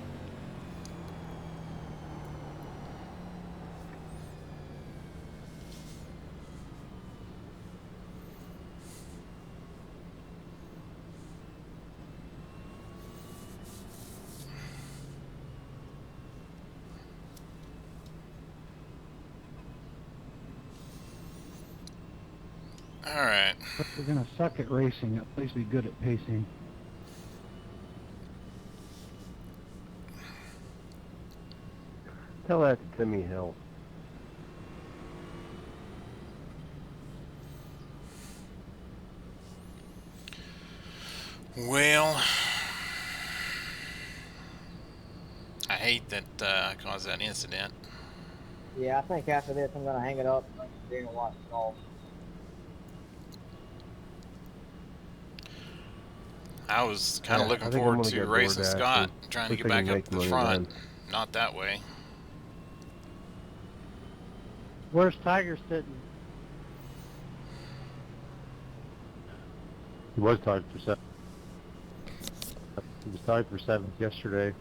S1: Alright.
S6: If we're gonna suck at racing, at least be good at pacing.
S5: Tell that to Timmy Hill.
S1: Well, I hate that I caused that incident.
S9: Yeah, I think after this I'm gonna hang it up and watch it all.
S1: I was kind of
S5: Yeah,
S1: looking forward to racing Scott,
S5: and
S1: trying to
S5: see
S1: get
S5: if I
S1: back
S5: can
S1: up to
S5: make
S1: the
S5: money
S1: front.
S5: then.
S1: Not that way.
S4: Where's Tiger sitting?
S7: He was tied for 7th. He was tied for 7th yesterday.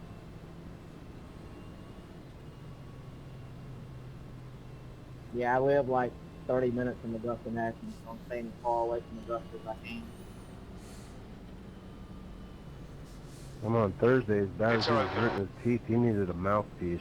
S9: Yeah, I live like 30 minutes from Augusta National, so I'm staying as far away from Augusta as I can.
S5: I'm on Thursday. As bad as he was hurting his teeth, he needed a mouthpiece.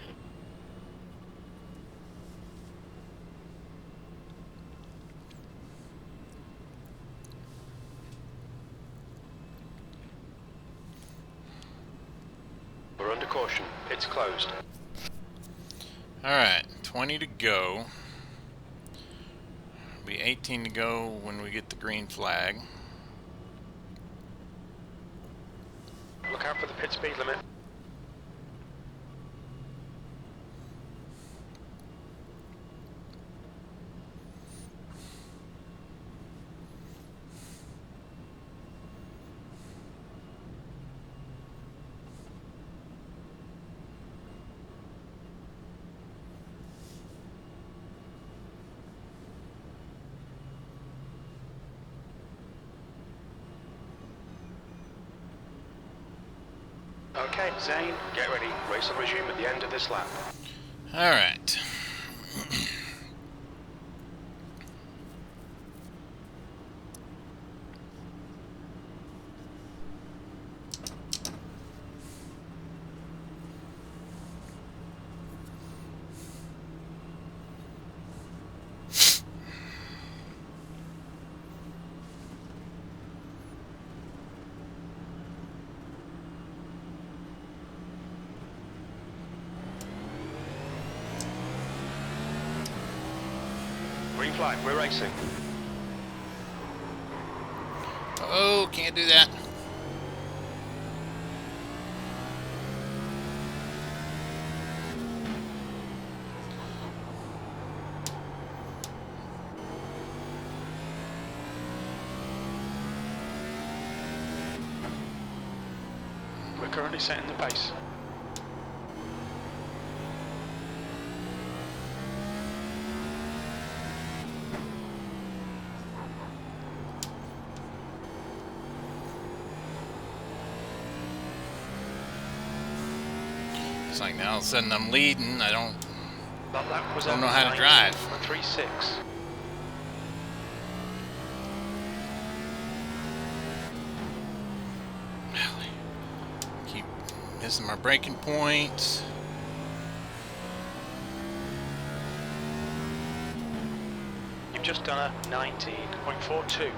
S2: We're under caution. It's closed.
S1: Alright, 20 to go. Be 18 to go when we get the green flag.
S2: Look out for the pit speed limit. Okay, Zane, get ready. Race will resume at the end of this lap.
S1: Alright.
S2: Green flag, we're racing.
S1: Oh, can't do that.
S2: We're currently setting the pace.
S1: It's like now all of a sudden I'm leading. I don't
S2: That lap was
S1: know how to drive.
S2: 3.6.
S1: Keep missing my braking points.
S2: You've just done a 19.42.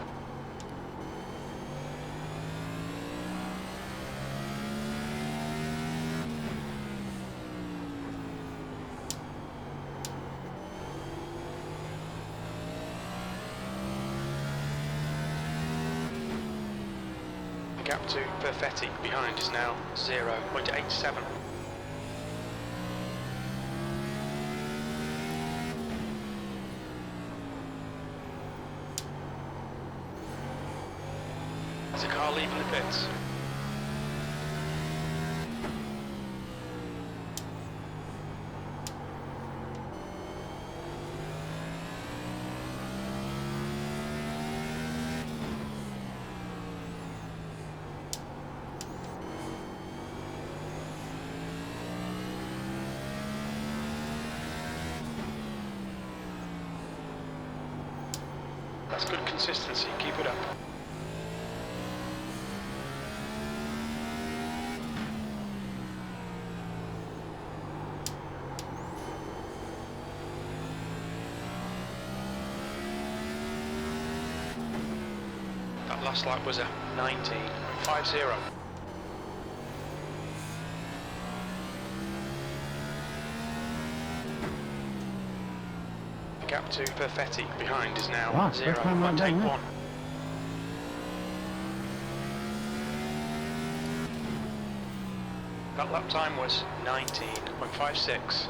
S2: The gap to Perfetti behind is now 0.87. There's a car leaving the pits. That's good consistency, keep it up. That last lap was a 19.50. The gap to Perfetti behind is now
S6: Wow, first time I've done
S2: 0.81.
S6: that.
S2: That lap time was 19.56.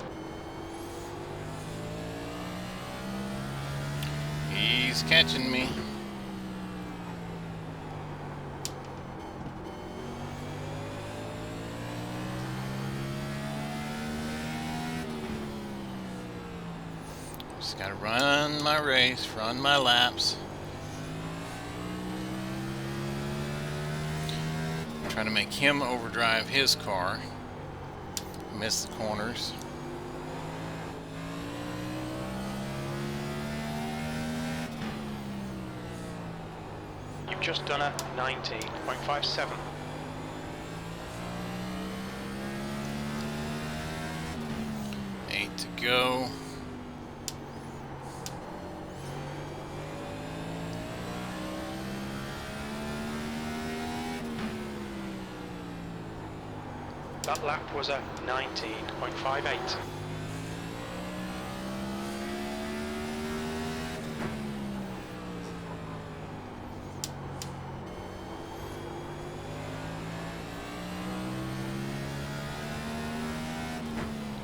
S1: He's catching me. Just gotta run my race, run my laps. Trying to make him overdrive his car. Miss the corners.
S2: You've just done a 19.57.
S1: Eight to go.
S2: That lap was a 19.58.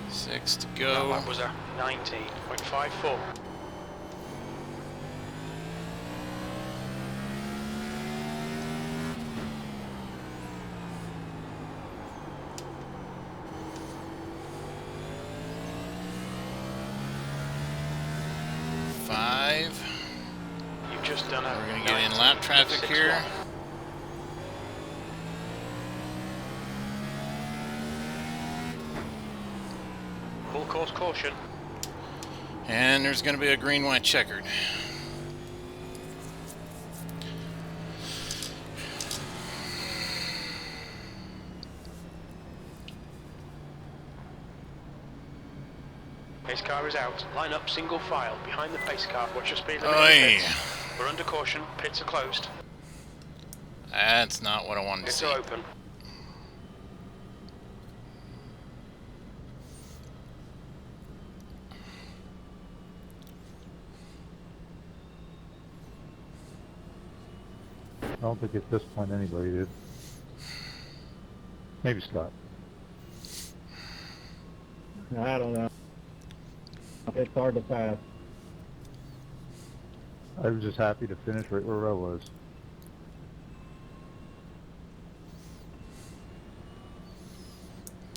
S1: Six to
S2: That
S1: go.
S2: lap was a 19.54.
S1: Five.
S2: You've just done a
S1: We're gonna get in lap traffic here.
S2: course caution.
S1: And there's going to be a green, white, checkered.
S2: Pace car is out. Line up single file behind the pace car. Watch your speed limit.
S1: Oi.
S2: We're under caution. Pits are closed.
S1: That's not what I wanted to
S2: Pits
S1: see.
S2: are open.
S7: I don't think at this point anybody did. Maybe Scott.
S3: I don't know. It's hard to pass.
S7: I was just happy to finish right where I was.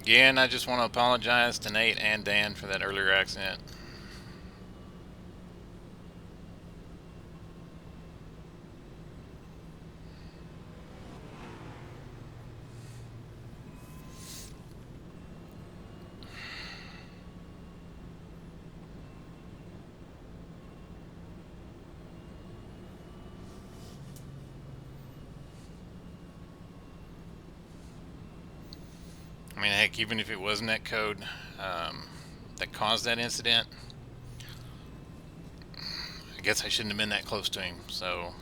S1: Yeah, and I just want to apologize to Nate and Dan for that earlier accident. I mean, heck, even if it wasn't that code that caused that incident, I guess I shouldn't have been that close to him, so...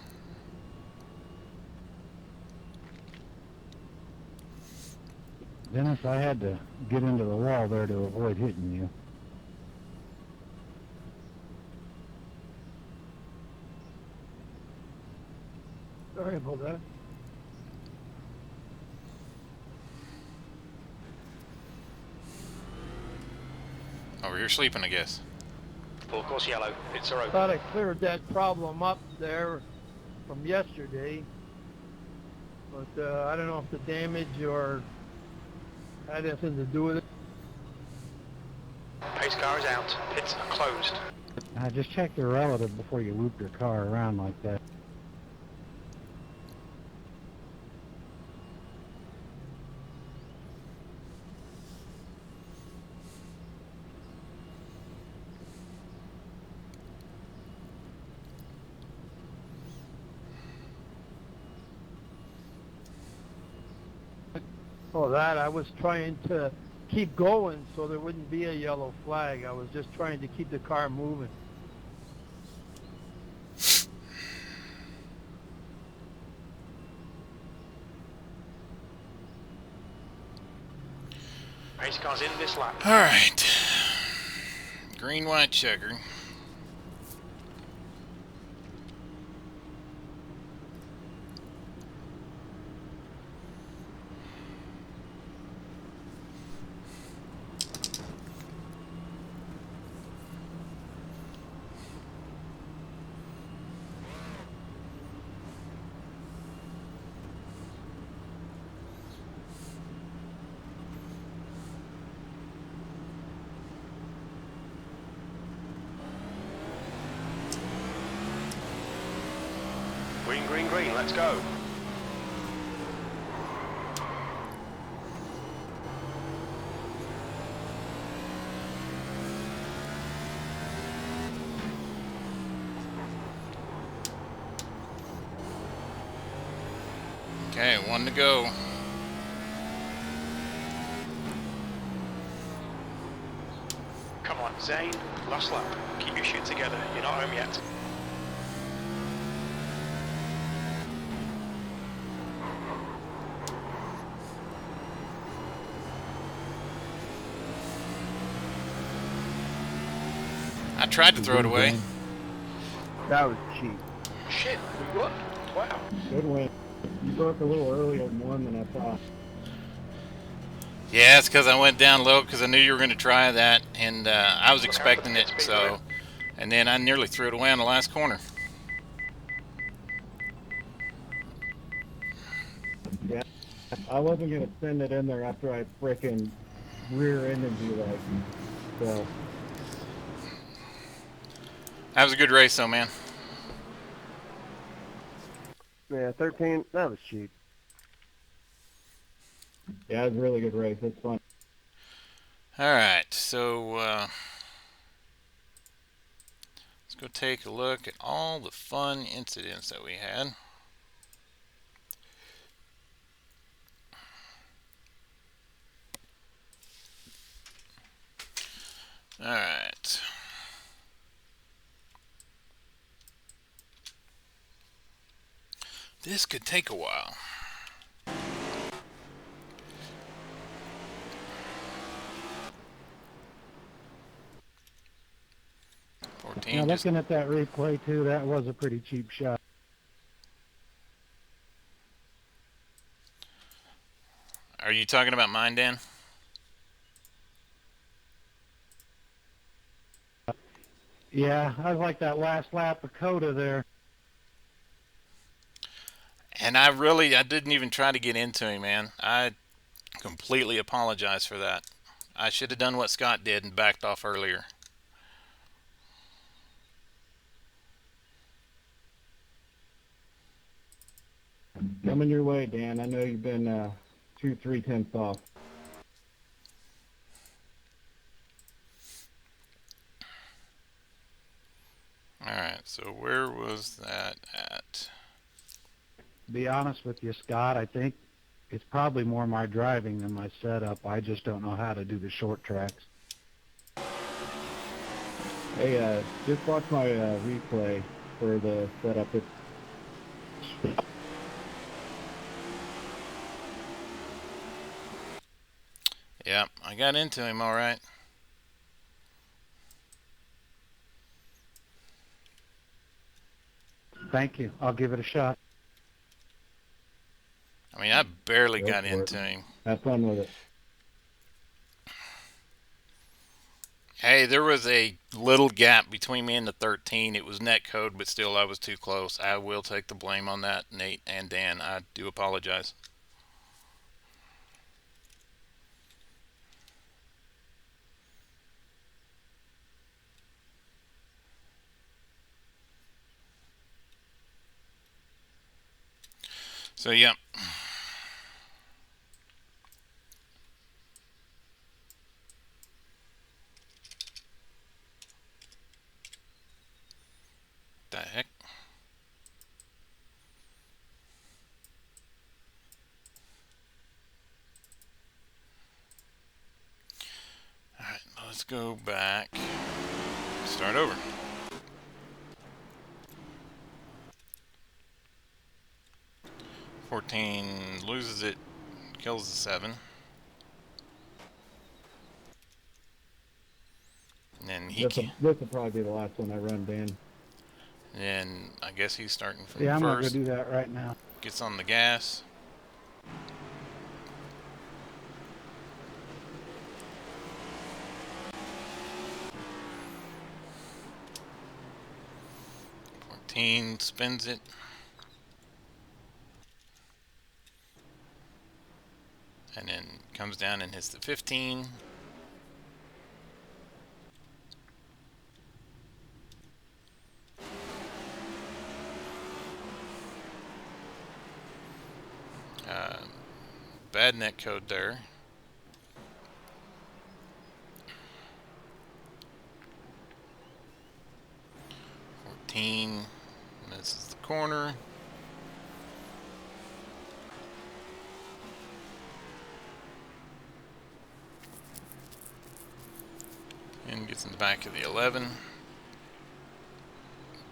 S6: Dennis, I had to get into the wall there to avoid hitting you.
S4: Sorry about that.
S1: Over here sleeping, I guess.
S2: Full course yellow. Pits are open.
S4: Thought I cleared that problem up there from yesterday, but I don't know if the damage or had anything to do with it.
S2: Pace car is out. Pits are closed.
S6: Just check your relative before you loop your car around like that.
S4: Oh, that I was trying to keep going so there wouldn't be a yellow flag. I was just trying to keep the car moving.
S2: Pace car's in this lap.
S1: Alright. Green, white, checker.
S2: Green, green, green. Let's go.
S1: Okay, one to go.
S2: Come on, Zane. Last lap. Keep your shit together. You're not home yet.
S1: I tried to throw it away.
S5: That was cheap.
S2: Shit, we won. Wow.
S3: Good win. You broke a little earlier than one than I thought.
S1: Yeah, it's because I went down low because I knew you were going to try that, and I was expecting it, so... And then I nearly threw it away on the last corner.
S3: Yeah, I wasn't going to send it in there after I frickin' rear-ended you like, so...
S1: That was a good race, though, man.
S5: Yeah, 13, that was cheap.
S3: Yeah, it was a really good race. It's fun.
S1: Alright, so let's go take a look at all the fun incidents that we had. Alright. This could take a while.
S6: Now, looking at that replay, too, that was a pretty cheap shot.
S1: Are you talking about mine, Dan?
S6: Yeah, I like that last lap of Coda there.
S1: And I didn't even try to get into him, man. I completely apologize for that. I should have done what Scott did and backed off earlier.
S3: Coming your way, Dan. I know you've been 2/3 off.
S1: Alright, so where was that at?
S6: To be honest with you, Scott, I think it's probably more my driving than my setup. I just don't know how to do the short tracks.
S3: Hey, just watch my replay for the setup.
S1: Yeah, I got into him all right.
S6: Thank you. I'll give it a shot.
S1: I mean, I barely got into him.
S3: Have fun with it.
S1: Hey, there was a little gap between me and the 13. It was net code, but still I was too close. I will take the blame on that, Nate and Dan. I do apologize. So, yeah. The heck? Alright, let's go back. Start over. $14 loses it, kills the 7. And then
S3: this will probably be the last one I run, Dan.
S1: And I guess he's starting from
S6: Yeah, I'm
S1: first.
S6: not going to do that right now.
S1: Gets on the gas. Spins it. And then comes down and hits the 15. Bad net code there. Misses the corner. And gets in the back of the 11.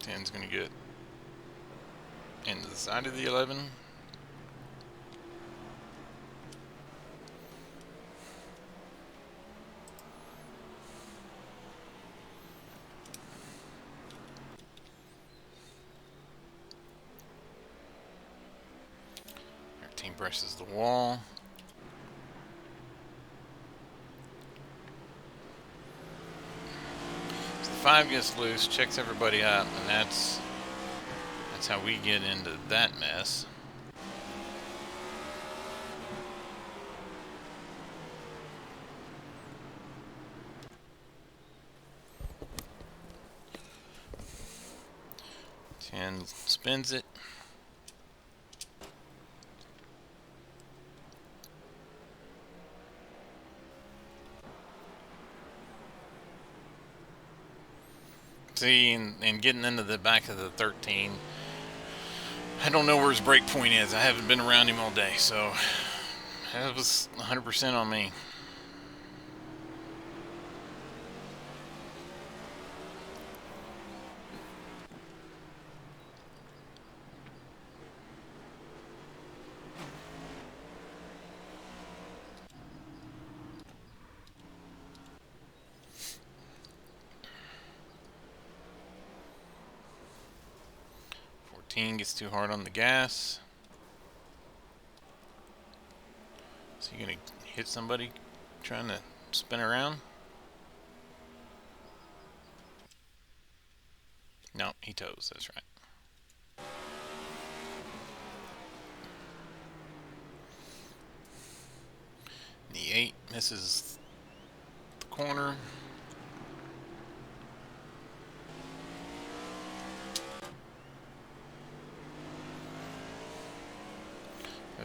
S1: 10's going to get into the side of the 11. Brushes the wall. So the 5 gets loose, checks everybody up, and that's how we get into that mess. Ten spins it. See, and getting into the back of the 13, I don't know where his brake point is. I haven't been around him all day, so that was 100% on me. Gets too hard on the gas. Is he gonna hit somebody trying to spin around? No, he toes, that's right. The 8 misses the corner.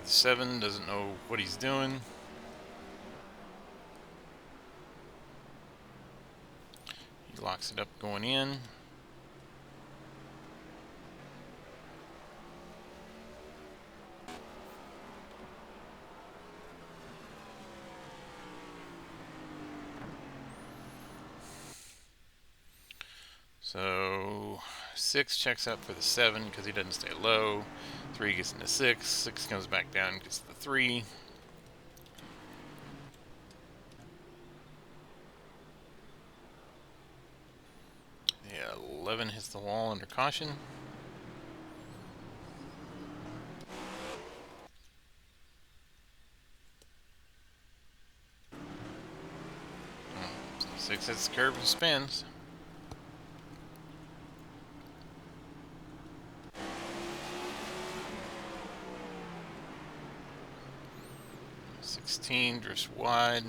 S1: The 7 doesn't know what he's doing. He locks it up going in. So 6 checks up for the 7 because he doesn't stay low. 3 gets into 6. 6 comes back down, gets the 3. Yeah, 11 hits the wall under caution. So 6 hits the curb and spins. 16 drifts wide.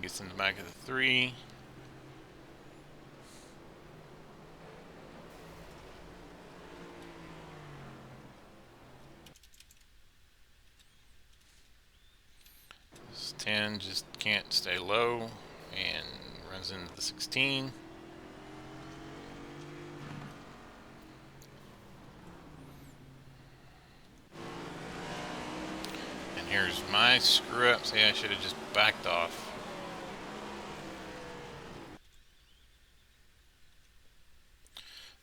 S1: Gets in the back of the 3. This 10 just can't stay low and runs into the 16. And here's my screw up. See, I should have just backed off.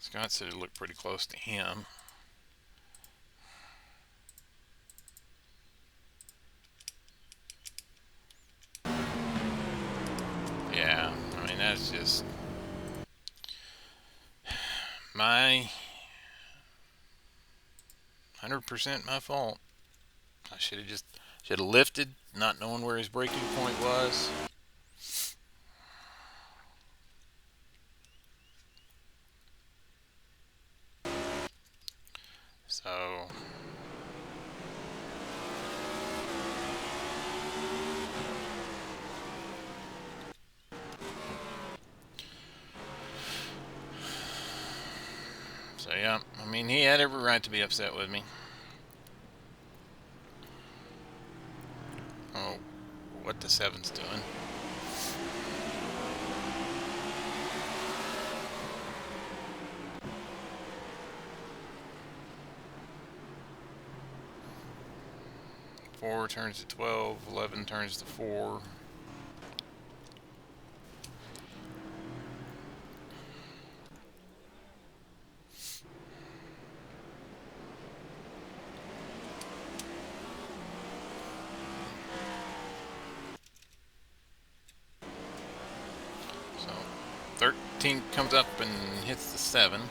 S1: Scott said it looked pretty close to him. Yeah, I mean, that's just my 100% my fault. I should have lifted, not knowing where his braking point was. So yeah, I mean, he had every right to be upset with me. Oh, what the 7's doing. Four turns to 12, 11 turns to 4. So 13 comes up and hits the 7.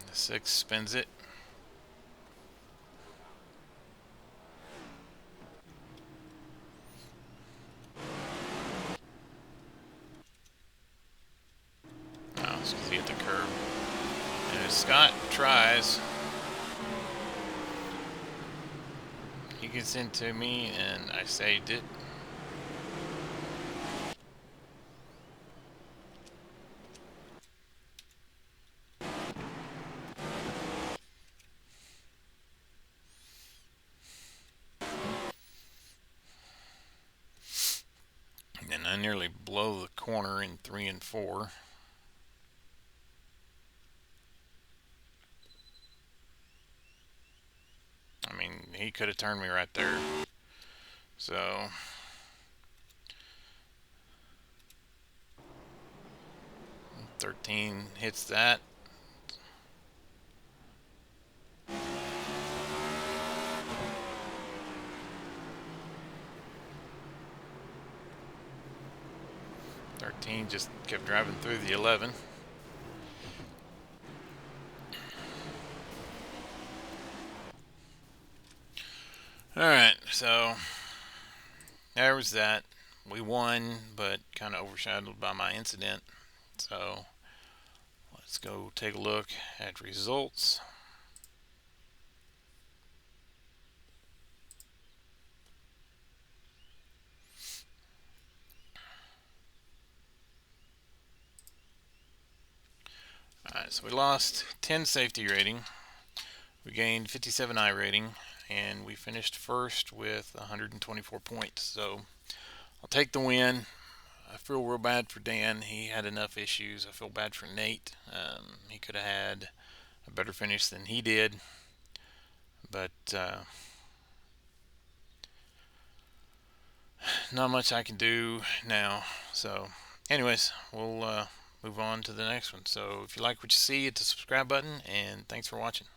S1: The 6 spins it. Oh, it's because he hit the curb. And as Scott tries you can send to me, and I saved it. And I nearly blow the corner in 3 and 4. I mean, he could have turned me right there. So 13 hits that. Just kept driving through the 11. Alright, so there was that. We won, but kind of overshadowed by my incident. So let's go take a look at results. Alright, so we lost 10 safety rating. We gained 57 I rating, and we finished first with 124 points. So I'll take the win. I feel real bad for Dan. He had enough issues. I feel bad for Nate. He could have had a better finish than he did. But not much I can do now. So anyways, we'll move on to the next one. So if you like what you see, hit the subscribe button, and thanks for watching.